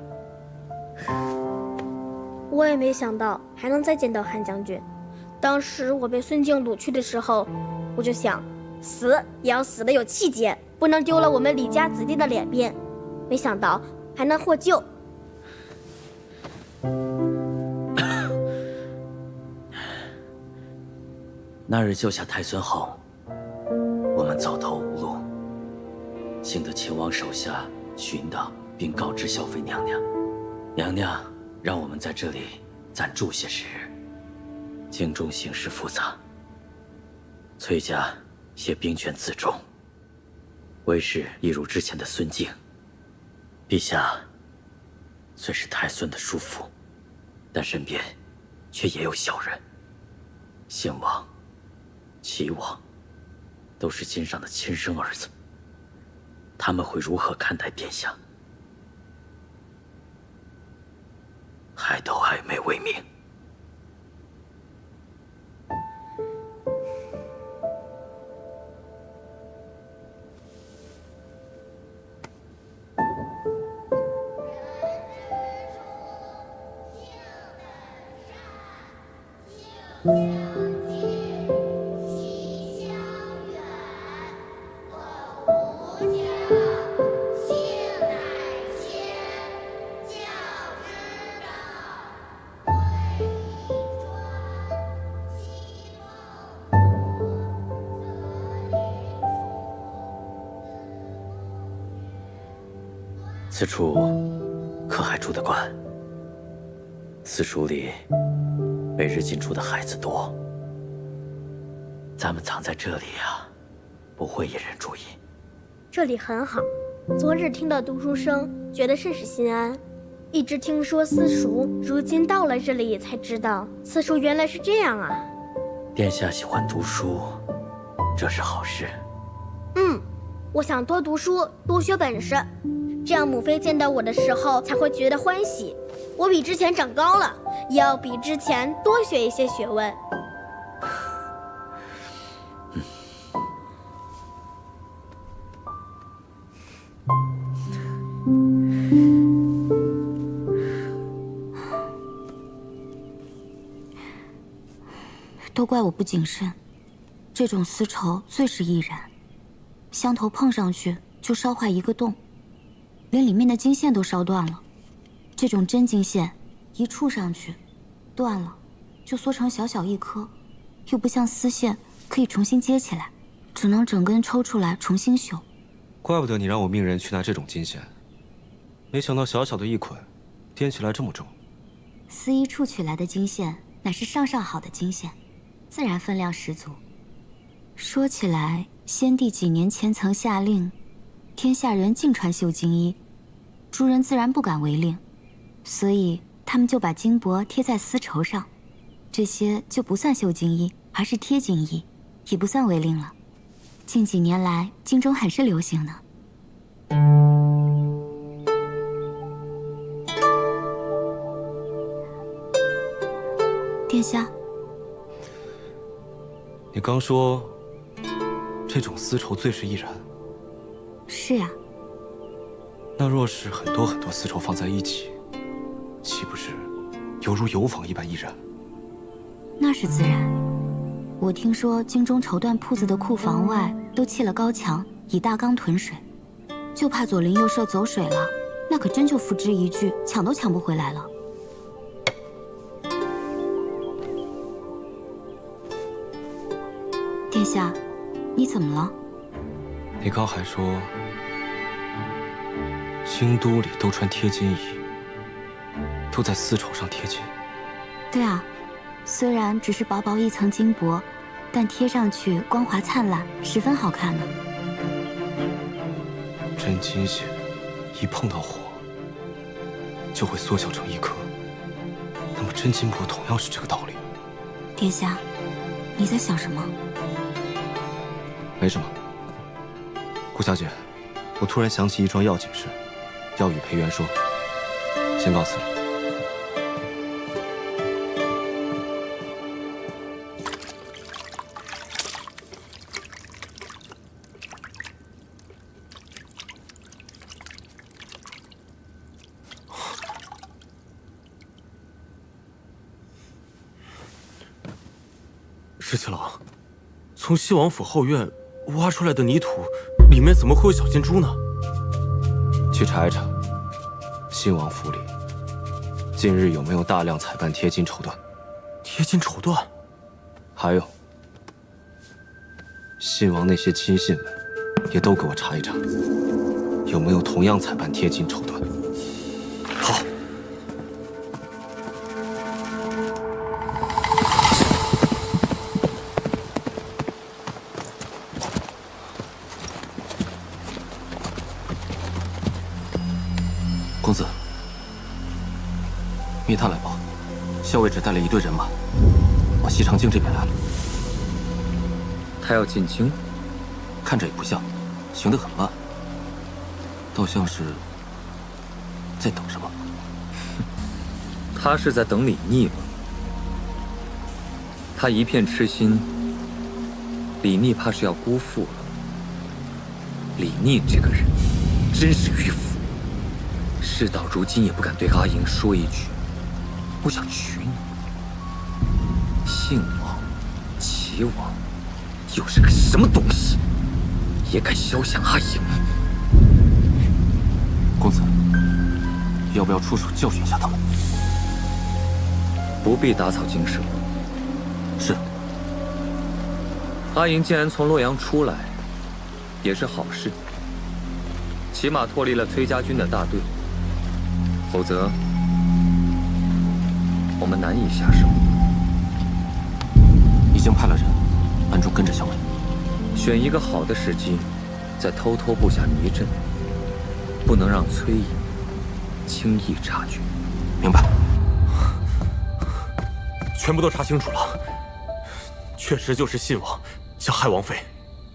我也没想到还能再见到韩将军。当时我被孙静掳去的时候，我就想，死也要死得有气节，不能丢了我们李家子弟的脸面。没想到还能获救。那日救下太孙后，我们走投无路，幸得秦王手下寻到并告知萧妃娘娘，娘娘让我们在这里暂住些时日。京中形势复杂，崔家携兵权自重，为师一如之前的孙静。陛下虽是太孙的叔父，但身边却也有小人。姓王、齐王都是金上的亲生儿子，他们会如何看待殿下？还都暧昧未明。此处可还住得惯？私塾里每日进出的孩子多，咱们藏在这里啊，不会引人注意。这里很好，昨日听到读书声，觉得甚是心安。一直听说私塾，如今到了这里才知道，私塾原来是这样啊。殿下喜欢读书，这是好事。我想多读书，多学本事，这样母妃见到我的时候才会觉得欢喜。我比之前长高了，要比之前多学一些学问。都怪我不谨慎，这种丝绸最是易燃，香头碰上去就烧坏一个洞，连里面的金线都烧断了。这种真金线，一触上去，断了，就缩成小小一颗，又不像丝线可以重新接起来，只能整根抽出来重新绣。怪不得你让我命人去拿这种金线，没想到小小的一捆，掂起来这么重。丝衣处取来的金线乃是上好的金线，自然分量十足。说起来，先帝几年前曾下令，天下人尽穿绣金衣，诸人自然不敢违令，所以他们就把金箔贴在丝绸上，这些就不算绣金衣，而是贴金衣，也不算违令了。近几年来，京中很是流行呢。殿下，你刚说这种丝绸最是易燃。是呀。那若是很多很多丝绸放在一起，岂不是犹如油坊一般易燃？那是自然。我听说京中绸缎铺子的库房外都砌了高墙，以大缸囤水，就怕左邻右舍走水了，那可真就付之一炬，抢都抢不回来了。殿下，你怎么了？你刚还说京都里都穿贴金衣，都在丝绸上贴金。对啊，虽然只是薄薄一层金箔，但贴上去光滑灿烂，十分好看呢。真金线一碰到火就会缩小成一颗，那么真金箔同样是这个道理。殿下，你在想什么？没什么。顾小姐，我突然想起一桩要紧事，要与裴元说，先告辞了。石七郎，从西王府后院挖出来的泥土，里面怎么会有小金珠呢？去查一查，信王府里近日有没有大量采办贴金绸缎？贴金绸缎？还有，信王那些亲信们，也都给我查一查，有没有同样采办贴金绸缎？好。公子，密探来报，校尉只带了一队人马，往西长京这边来了。他要进京，看着也不像，行得很慢，倒像是在等什么。他是在等李逆吧？他一片痴心，李逆怕是要辜负了。李逆这个人，真是迂腐。事到如今也不敢对阿莹说一句“我想娶你”。信王、齐王又是个什么东西，也敢肖像阿莹？公子，要不要出手教训一下他们？不必打草惊蛇。是。阿莹既然从洛阳出来，也是好事，起码脱离了崔家军的大队。否则，我们难以下手。已经派了人暗中跟着校尉，选一个好的时机，再偷偷布下迷阵，不能让崔颖轻易察觉。明白。全部都查清楚了，确实就是信王想害王妃。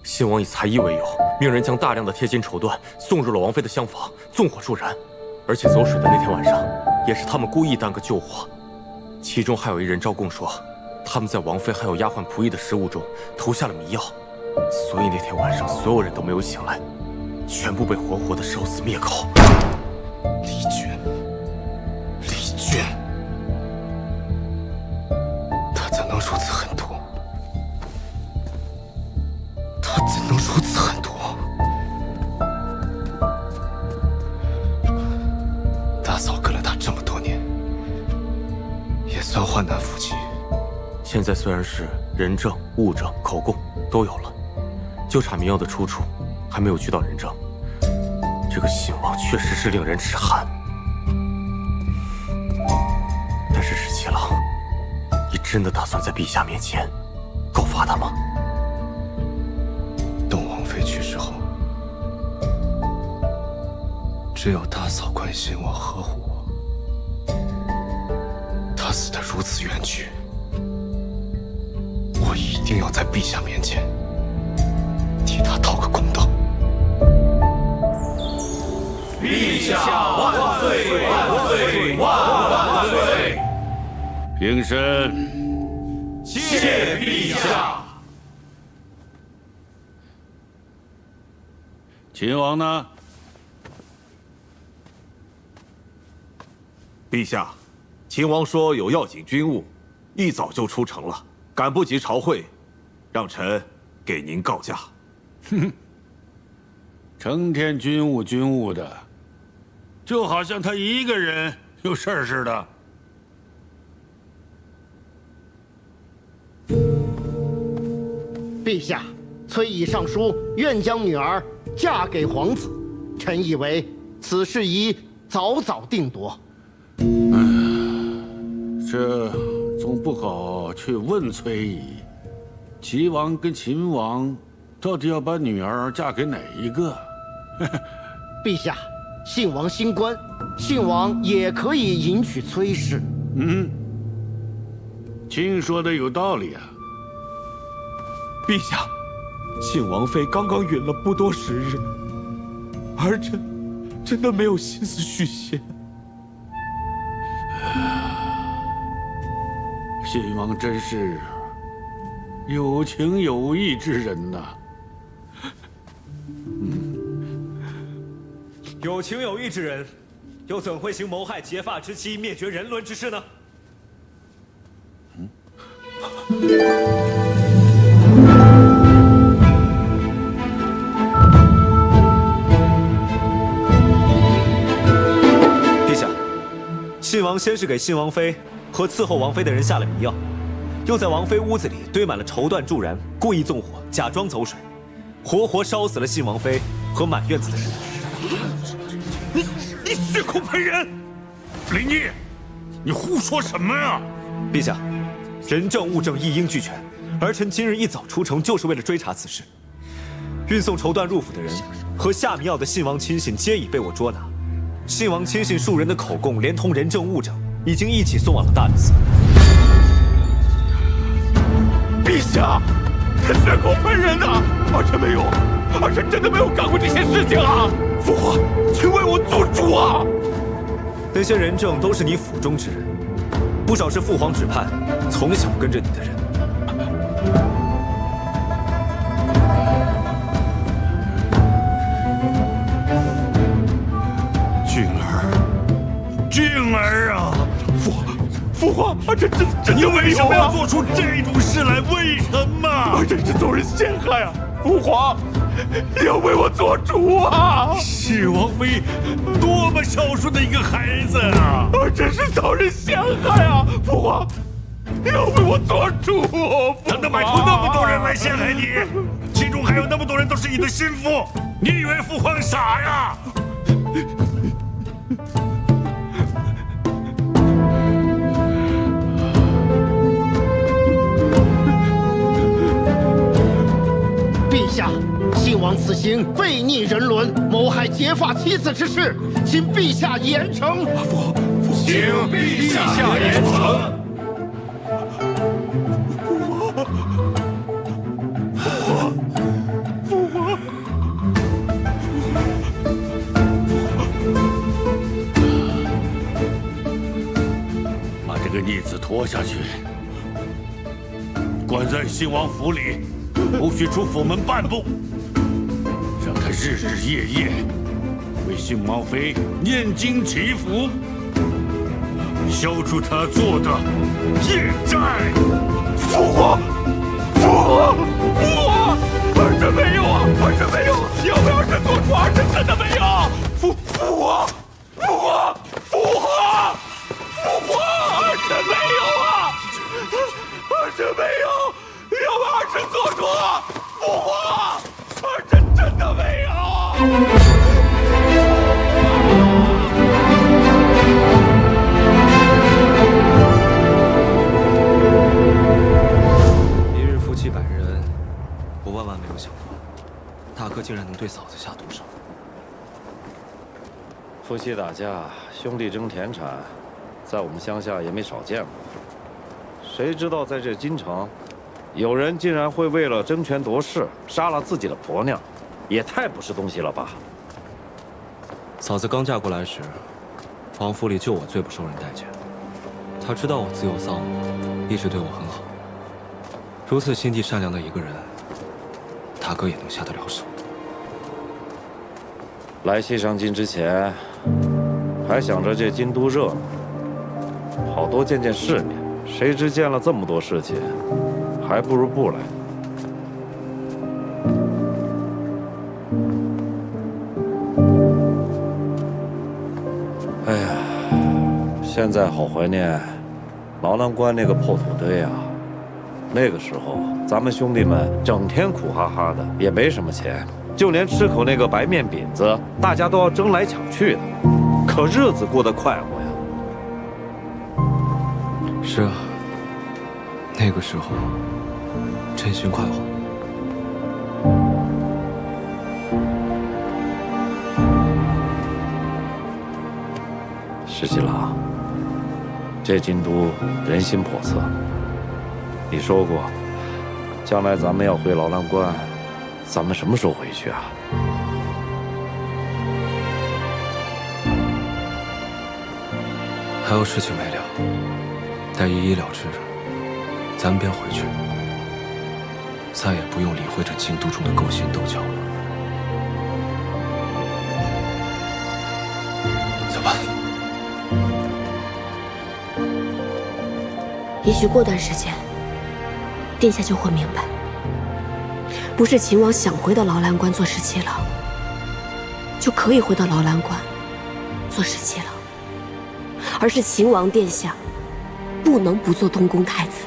信王以才艺为由，命人将大量的贴金绸缎送入了王妃的厢房，纵火助燃。而且走水的那天晚上，也是他们故意耽搁救火，其中还有一人招供说，他们在王妃还有丫鬟仆役的食物中投下了迷药，所以那天晚上所有人都没有醒来，全部被活活的烧死灭口。丽娟，丽娟，她怎能如此狠毒？她怎能如此狠毒？大嫂跟了他这么多年，也算患难夫妻。现在虽然是人证、物证、口供都有了，就差迷药的出处还没有聚到人证。这个信王确实是令人齿寒。但是十七郎，你真的打算在陛下面前告发他吗？等王妃去世后，只有大嫂关心我、呵护我。她死得如此冤屈，我一定要在陛下面前替她讨个公道。陛下万岁！万岁！万岁！平身。谢陛下。秦王呢？陛下，秦王说有要紧军务，一早就出城了，赶不及朝会，让臣给您告假。哼，成天军务的，就好像他一个人有事儿似的。陛下，崔乙上书愿将女儿嫁给皇子，臣以为此事宜早早定夺。这总不好去问崔乙，齐王跟秦王到底要把女儿嫁给哪一个？陛下，信王新官，信王也可以迎娶崔氏。卿说的有道理啊。陛下，信王妃刚刚允了不多时日，儿臣真的没有心思续弦。信王真是有情有义之人呐。有情有义之人，又怎会行谋害结发之妻、灭绝人伦之事呢？陛下，信王先是给信王妃和伺候王妃的人下了迷药，又在王妃屋子里堆满了绸缎助燃，故意纵火，假装走水，活活烧死了信王妃和满院子的人。你血口喷人！林毅，你胡说什么呀？陛下，人证物证一应俱全，儿臣今日一早出城就是为了追查此事。运送绸缎入府的人和下迷药的信王亲信皆已被我捉拿，信王亲信数人的口供连同人证物证已经一起送往了大理寺。陛下，他血口喷人呐！儿臣没有，儿臣真的没有干过这些事情啊！父皇，请为我做主啊！那些人证都是你府中之人，不少是父皇指派，从小跟着你的人。俊儿啊！父皇，儿臣真的为什么要做出这种事来？为什么？儿臣是遭人陷害啊！父皇，你要为我做主啊！是王妃多么孝顺的一个孩子啊！儿臣是遭人陷害啊！父皇，你要为我做主！他能摆出那么多人来陷害你，其中还有那么多人都是你的心腹，你以为父皇傻呀？陛下，信王此行悖逆人伦，谋害结发妻子之事，请陛下严惩。请陛下严惩。把这个逆子拖下去，关在兴王府里，不许出府门半步，让他日日夜夜为兴王妃念经祈福，消除他做的业债。父皇，父皇，父皇，儿臣没有啊，儿臣没有，要为儿臣做主，儿臣真的没有。父皇，父皇，父皇，父皇，儿臣没有啊，儿臣没有，要为儿臣做主，父皇，儿臣真的没有。700人，我万万没有想过，大哥竟然能对嫂子下毒手。夫妻打架，兄弟争田产，在我们乡下也没少见过。谁知道在这京城，有人竟然会为了争权夺势，杀了自己的婆娘，也太不是东西了吧！嫂子刚嫁过来时，王府里就我最不受人待见。她知道我自幼丧母，一直对我很好。如此心地善良的一个人，大哥也能下得了手。来西上京之前，还想着这京都热闹，好多见见世面。谁知见了这么多事情，还不如不来。哎呀，现在好怀念牢南关那个破土堆啊！那个时候，咱们兄弟们整天苦哈哈的，也没什么钱，就连吃口那个白面饼子，大家都要争来抢去的，可日子过得快活呀。是啊，那个时候真心快活。石七郎，这京都人心叵测。你说过，将来咱们要回牢南关，咱们什么时候回去啊？还有事情没了，待一一了之，咱们便回去，再也不用理会这京都中的勾心斗角了。走吧。也许过段时间，殿下就会明白，不是秦王想回到牢栏关做17郎，就可以回到牢栏关做17郎，而是秦王殿下不能不做东宫太子。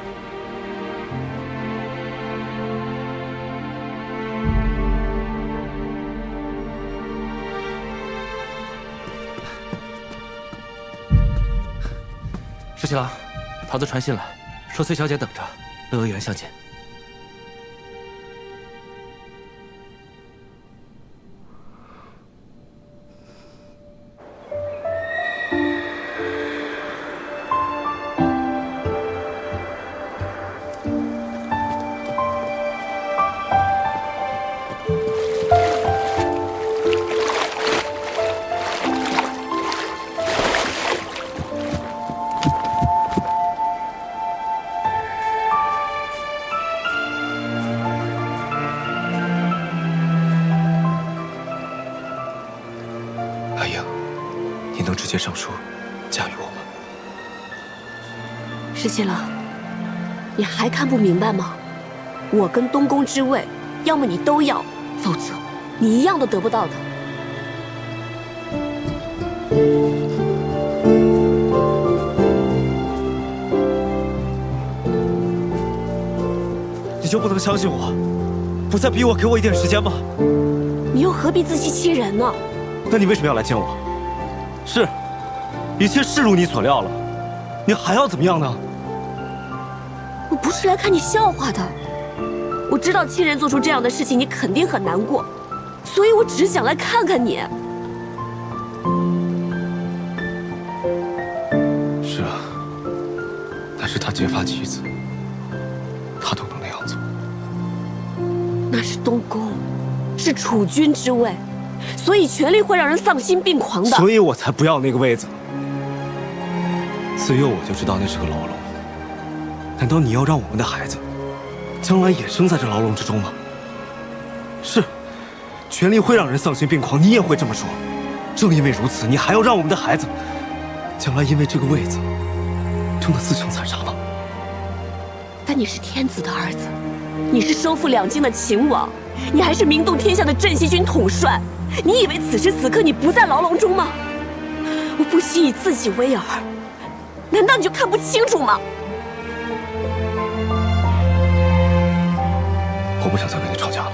石七郎，桃子传信来，说崔小姐等着，乐娥园相见。阿英，你能直接上书，嫁与我吗？石七郎，你还看不明白吗？我跟东宫之位，要么你都要，否则你一样都得不到的。你就不能相信我，不再逼我，给我一点时间吗？你又何必自欺欺人呢？那你为什么要来见我？是，一切是如你所料了，你还要怎么样呢？我不是来看你笑话的，我知道亲人做出这样的事情，你肯定很难过，所以我只是想来看看你。是啊，但是他结发妻子，他都能那样做。那是东宫，是储君之位，所以权力会让人丧心病狂的。所以我才不要那个位子。自幼我就知道那是个牢笼。难道你要让我们的孩子将来也生在这牢笼之中吗？是，权力会让人丧心病狂，你也会这么说。正因为如此，你还要让我们的孩子将来因为这个位子争得自相残杀吗？但你是天子的儿子，你是收复两京的秦王，你还是名动天下的镇西军统帅。你以为此时此刻你不在牢笼中吗？我不惜以自己为饵，难道你就看不清楚吗？我不想再跟你吵架了。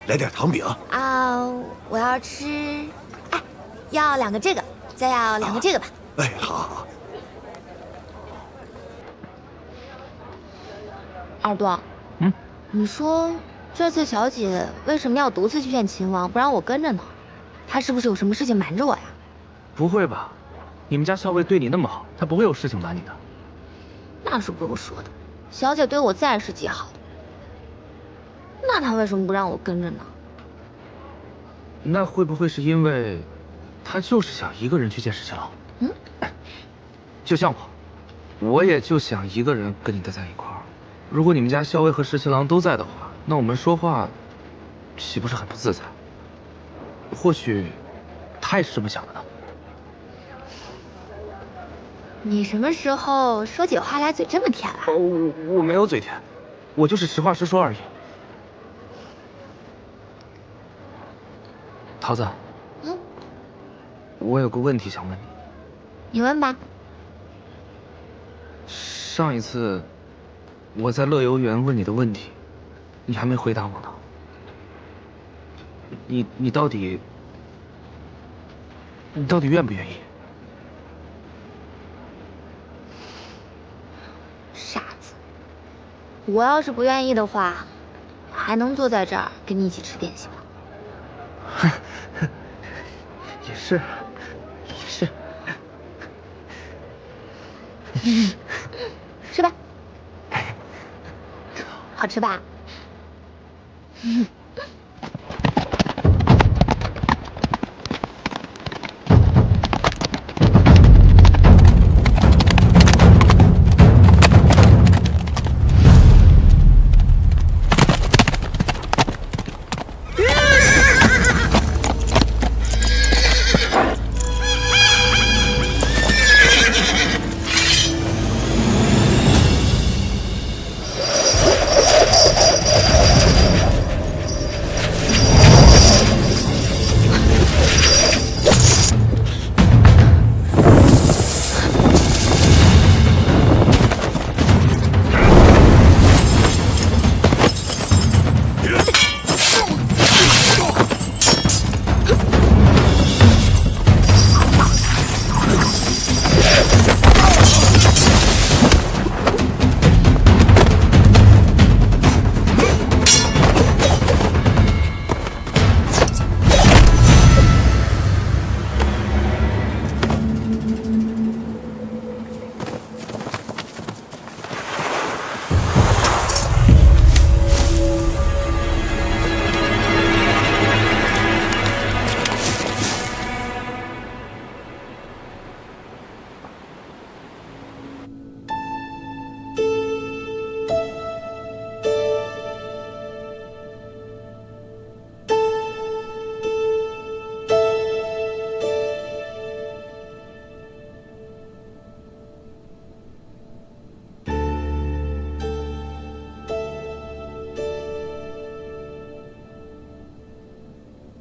来点糖饼啊！我要吃，哎，要2个这个，再要2个这个吧。哎，好好好。二多，你说这次小姐为什么要独自去见秦王，不让我跟着呢？她是不是有什么事情瞒着我呀？不会吧？你们家校尉对你那么好，他不会有事情瞒你的。那是不用说的，小姐对我自然是极好的。那她为什么不让我跟着呢？那会不会是因为，他就是想一个人去见石七郎？就像我也就想一个人跟你待在一块儿。如果你们家校尉和石七郎都在的话，那我们说话岂不是很不自在？或许他也是这么想的呢。你什么时候说起话来嘴这么甜了？我没有嘴甜，我就是实话实说而已。桃子，我有个问题想问你。你问吧。上一次我在乐游园问你的问题，你还没回答我呢。你到底愿不愿意？傻子，我要是不愿意的话，还能坐在这儿跟你一起吃点心吗？也是，也是。吃吧，好吃吧？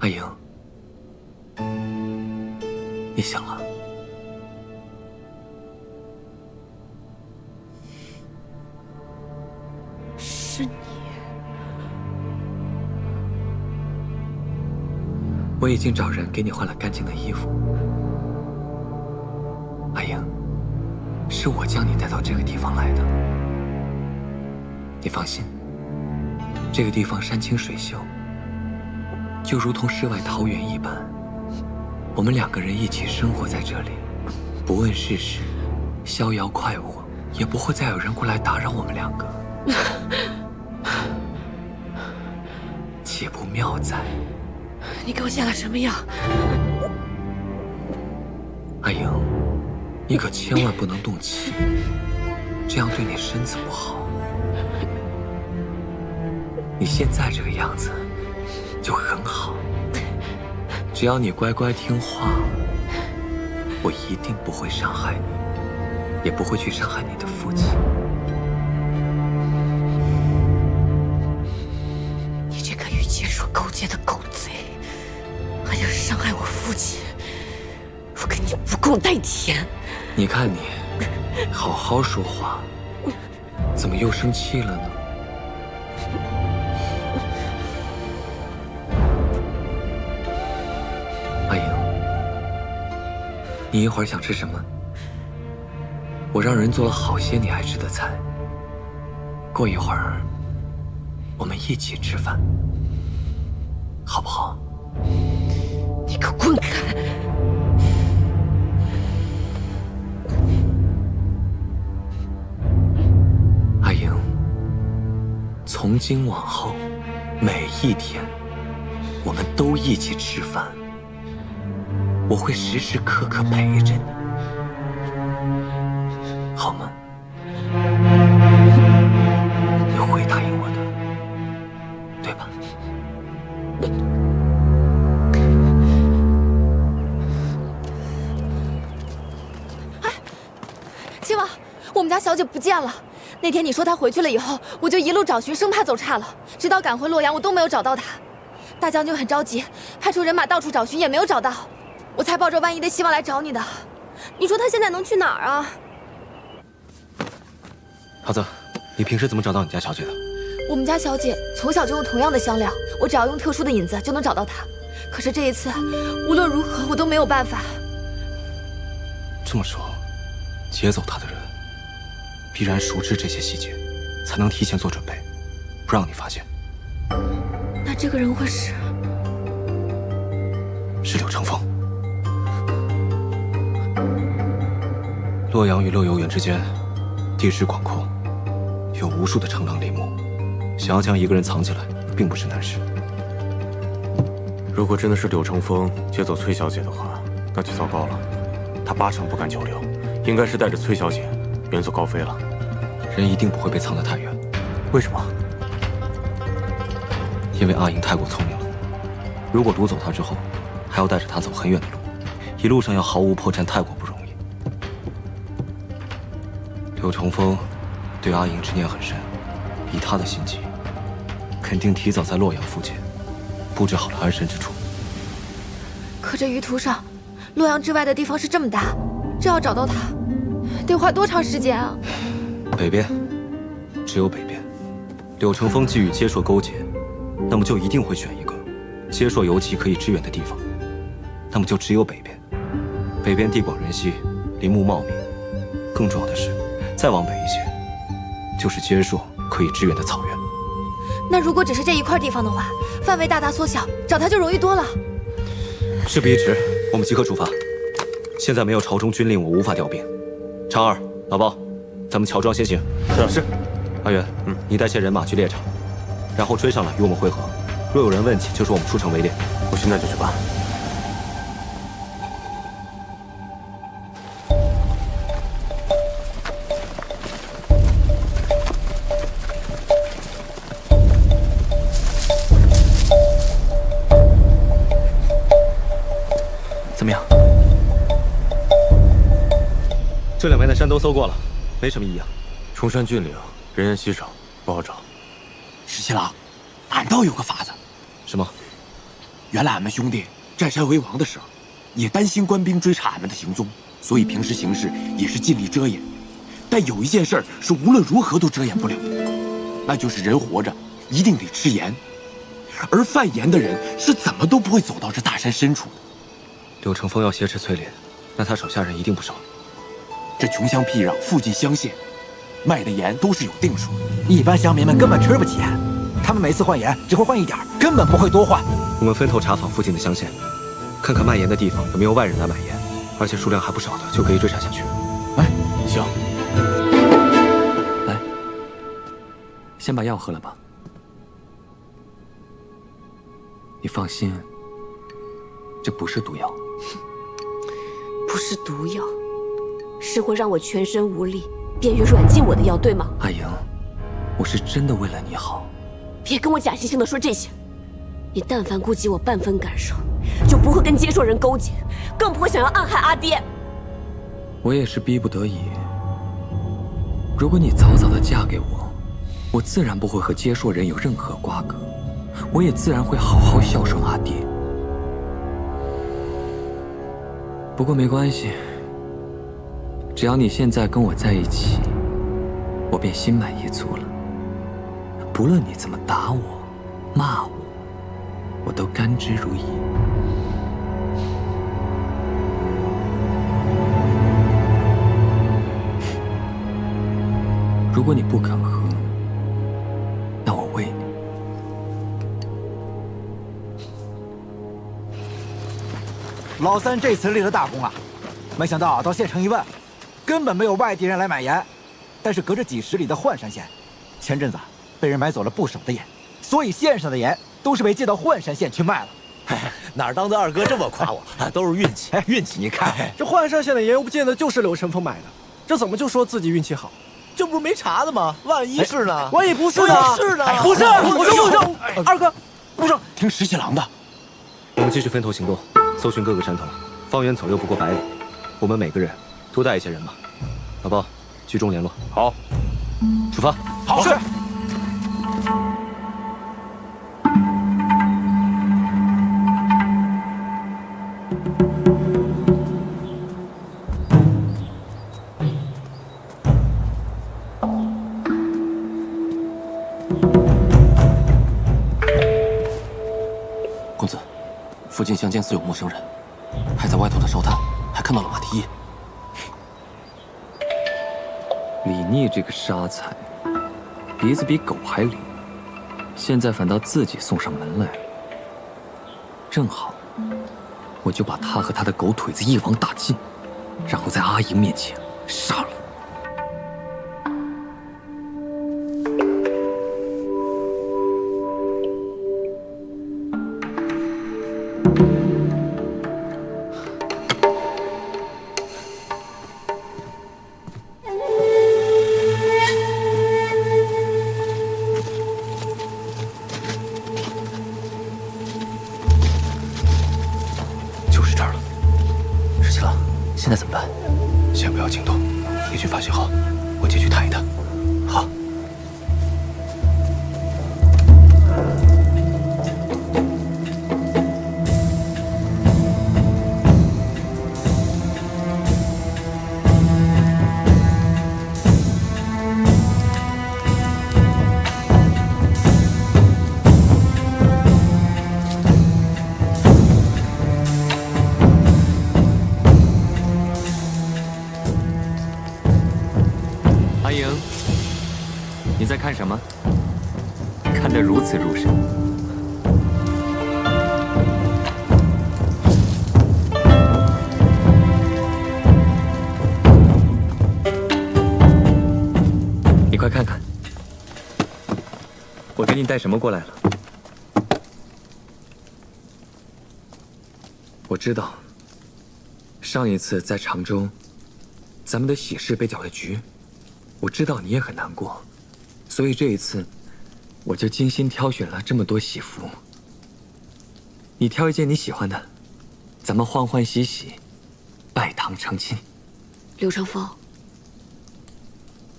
阿莹，你醒了。是你。我已经找人给你换了干净的衣服。阿莹，是我将你带到这个地方来的。你放心，这个地方山清水秀，就如同世外桃源一般。我们2个人一起生活在这里，不问世事，逍遥快活，也不会再有人过来打扰我们2个。岂不妙哉？你给我下了什么药？阿莹，你可千万不能动气，这样对你身子不好。你现在这个样子就很好，只要你乖乖听话，我一定不会伤害你，也不会去伤害你的父亲。你这个与结说勾结的狗贼，还想伤害我父亲，我跟你不共戴天！你看你，好好说话，怎么又生气了呢？阿莹，你一会儿想吃什么？我让人做了好些你爱吃的菜。过一会儿，我们一起吃饭，好不好？你给我滚开！阿莹，从今往后，每一天，我们都一起吃饭。我会时时刻刻陪着你，好吗？你会答应我的，对吧？亲王，我们家小姐不见了。那天你说她回去了以后，我就一路找寻，生怕走岔了，直到赶回洛阳，我都没有找到她。大将军很着急，派出人马到处找寻，也没有找到。我才抱着万一的希望来找你的。你说她现在能去哪儿啊？桃子，你平时怎么找到你家小姐的？我们家小姐从小就用同样的香料，我只要用特殊的引子就能找到她。可是这一次，无论如何我都没有办法。这么说，劫走她的人必然熟知这些细节，才能提前做准备，不让你发现。那这个人会是柳成风。洛阳与乐游原之间，地势广阔，有无数的城廊林木，想要将一个人藏起来，并不是难事。如果真的是柳成风劫走崔小姐的话，那就糟糕了。他8成不敢久留，应该是带着崔小姐远走高飞了。人一定不会被藏得太远。为什么？因为阿莹太过聪明了。如果掳走她之后，还要带着她走很远的路，一路上要毫无破绽，太过不容易。柳成风对阿莹执念很深，以他的心机，肯定提早在洛阳附近布置好了安身之处。可这舆图上，洛阳之外的地方是这么大，这要找到他，得花多长时间啊？北边，只有北边。柳成风既与接硕勾结，那么就一定会选一个接硕尤其可以支援的地方，那么就只有北边。北边地广人稀，林木茂密，更重要的是，再往北一些，就是接硕可以支援的草原。那如果只是这一块地方的话，范围大大缩小，找他就容易多了。事不宜迟，我们即刻出发。现在没有朝中军令，我无法调兵。常儿、老包，咱们乔装先行。是。阿元，你带些人马去猎场，然后追上来与我们会合。若有人问起，就说我们出城围猎。我现在就去办。怎么样？这2边的山都搜过了，没什么异样。崇山峻岭，人烟稀少，不好找。石七郎，俺倒有个法子。什么？原来俺们兄弟占山为王的时候，也担心官兵追查俺们的行踪，所以平时行事也是尽力遮掩。但有一件事是无论如何都遮掩不了，那就是人活着一定得吃盐，而贩盐的人是怎么都不会走到这大山深处的。柳成风要挟持崔林，那他手下人一定不少。这穷乡僻壤、附近乡县，卖的盐都是有定数的，一般乡民们根本吃不起盐，他们每次换盐只会换一点，根本不会多换。我们分头查访附近的乡县，看看卖盐的地方有没有外人来买盐，而且数量还不少的，就可以追查下去。哎，行。来，先把药喝了吧。你放心，这不是毒药。不是毒药，是会让我全身无力、便于软禁我的药，对吗？阿莹，我是真的为了你好。别跟我假惺惺地说这些。你但凡顾及我半分感受，就不会跟接受人勾结，更不会想要暗害阿爹。我也是逼不得已。如果你早早的嫁给我，我自然不会和接受人有任何瓜葛，我也自然会好好孝顺阿爹。不过没关系，只要你现在跟我在一起，我便心满意足了。不论你怎么打我、骂我，我都甘之如饴。如果你不肯喝，那我喂你。老三这次立了大功啊！没想到到县城一问，根本没有外地人来买盐，但是隔着几十里的浣山县，前阵子被人买走了不少的盐，所以县上的盐都是被借到浣山县去卖了。哪儿当的二哥这么夸我？都是运气，运气！你看，这浣山县的盐又不见得就是柳成风买的，这怎么就说自己运气好？这不是没查的吗？万一是呢？万一不是呢？是呢？不是，不是，二哥，不是，听石七郎的。我们继续分头行动，搜寻各个山头，方圆左右不过100里。我们每个人多带一些人马。老包，居中联络。好，出发。好，是。公子，附近乡间似有陌生人，还在外头的烧炭，还看到了马蹄印。李逆这个杀才，鼻子比狗还灵，现在反倒自己送上门来了。正好，我就把他和他的狗腿子一网打尽，然后在阿莹面前杀了。就是这儿了。石七郎，现在怎么办？先不要惊动，敌军发现后，我进去探一探。好。阿莹，你在看什么？看得如此入神。你快看看，我给你带什么过来了？我知道，上一次在常州，咱们的喜事被搅了局。我知道你也很难过，所以这一次，我就精心挑选了这么多喜服。你挑一件你喜欢的，咱们欢欢喜喜，拜堂成亲。柳成风，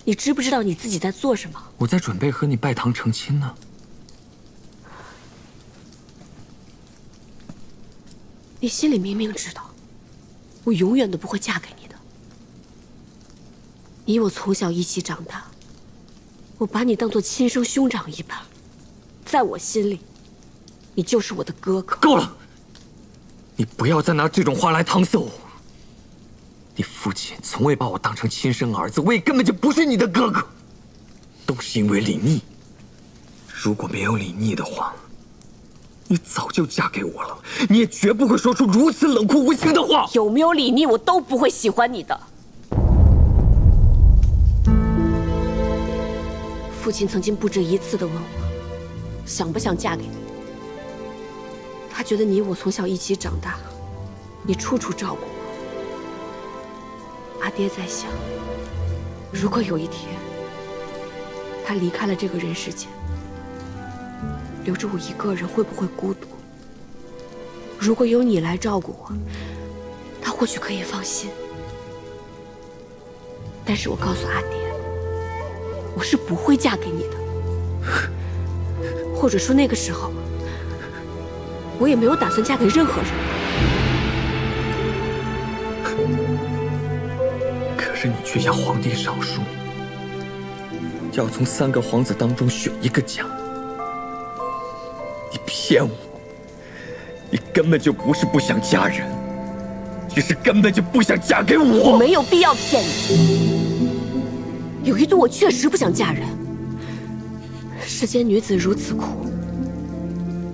你知不知道你自己在做什么？我在准备和你拜堂成亲呢。你心里明明知道，我永远都不会嫁给你的。你我从小一起长大，我把你当作亲生兄长一般，在我心里，你就是我的哥哥。够了！你不要再拿这种话来搪塞我。你父亲从未把我当成亲生儿子，我也根本就不是你的哥哥，都是因为李逆。如果没有李逆的话，你早就嫁给我了，你也绝不会说出如此冷酷无情的话。有没有李逆，我都不会喜欢你的。父亲曾经不止一次地问我，想不想嫁给你。他觉得你我从小一起长大，你处处照顾我。阿爹在想，如果有一天他离开了这个人世间，留着我一个人会不会孤独？如果有你来照顾我，他或许可以放心。但是我告诉阿爹，我是不会嫁给你的，或者说那个时候，我也没有打算嫁给任何人。可是你却向皇帝上书，要从3个皇子当中选一个嫁。你骗我！你根本就不是不想嫁人，只是根本就不想嫁给我。我没有必要骗你。有一度我确实不想嫁人。世间女子如此苦，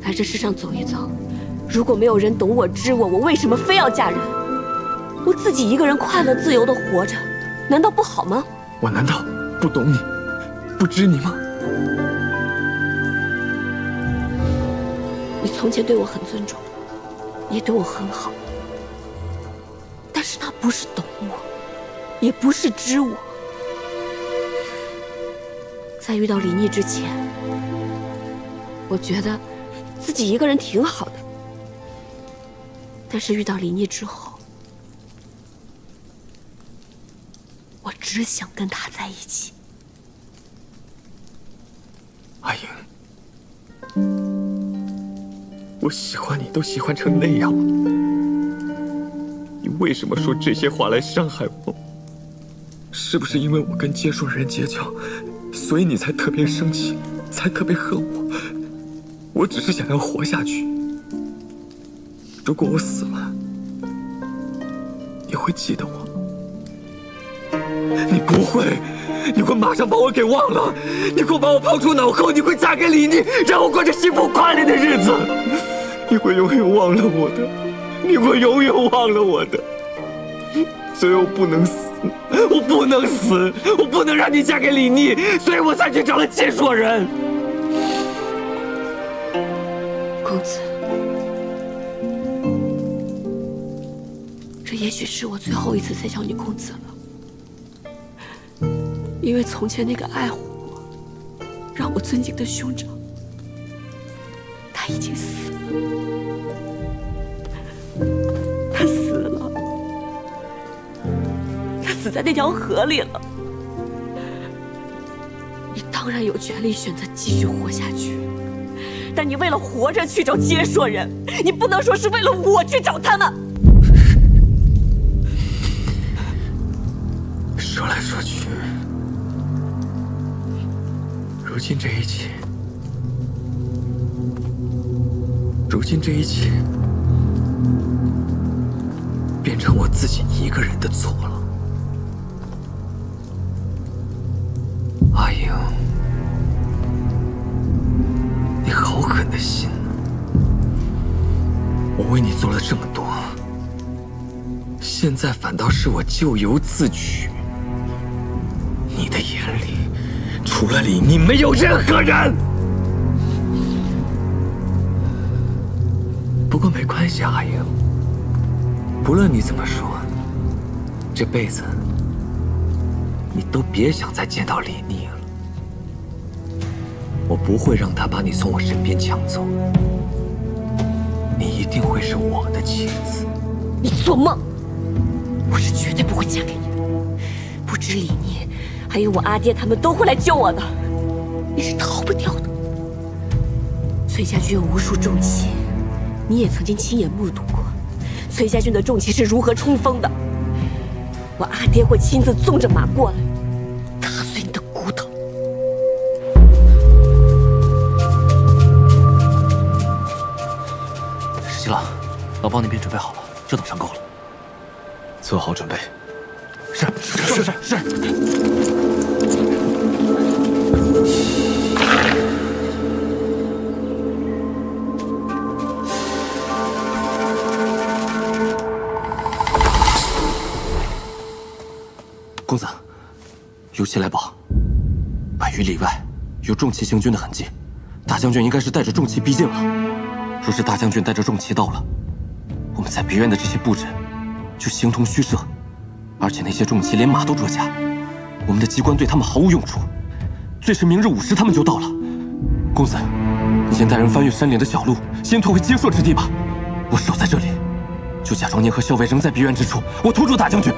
来这世上走一遭，如果没有人懂我知我，我为什么非要嫁人？我自己一个人快乐自由地活着，难道不好吗？我难道不懂你，不知你吗？你从前对我很尊重，也对我很好，但是那不是懂我，也不是知我。在遇到李逆之前，我觉得自己一个人挺好的，但是遇到李逆之后，我只想跟他在一起。阿莹，我喜欢你都喜欢成那样了，你为什么说这些话来伤害我？是不是因为我跟接触人结交，所以你才特别生气，才特别恨我？我只是想要活下去。如果我死了，你会记得我吗？你不会，你会马上把我给忘了，你会把我抛出脑后，你会嫁给李逆，让我过着幸福快乐的日子。你会永远忘了我的，你会永远忘了我的。所以我不能死，我不能死，我不能让你嫁给李逆，所以我才去找了介硕人。公子，这也许是我最后一次再叫你公子了，因为从前那个爱护我、让我尊敬的兄长，他已经死了。他死了，他死在那条河里了。你当然有权利选择继续活下去，但你为了活着去找接硕人，你不能说是为了我去找他们。说来说去，如今这一切，变成我自己一个人的错了。阿莹，你好狠的心！我为你做了这么多，现在反倒是我咎由自取。你的眼里，除了李逆，没有任何人。不过没关系，阿莹。不论你怎么说，这辈子你都别想再见到李逆了。我不会让他把你从我身边抢走，你一定会是我的妻子。你做梦！我是绝对不会嫁给你的。不止李逆，还有我阿爹他们都会来救我的，你是逃不掉的。崔家军有无数重妻，你也曾经亲眼目睹过。崔家军的重骑是如何冲锋的。我阿爹会亲自纵着马过来，踏碎你的骨头。石七郎，老包那边准备好了，这等上够了。做好准备。是。公子，有奇来报，100余里外有重骑行军的痕迹，大将军应该是带着重骑逼近了。若是大将军带着重骑到了，我们在别院的这些布置就形同虚设，而且那些重骑连马都着甲，我们的机关对他们毫无用处。最迟明日午时他们就到了。公子，你先带人翻越山岭的小路，先退回接硕之地吧。我守在这里，就假装您和校尉仍在别院之处，我拖住大将军。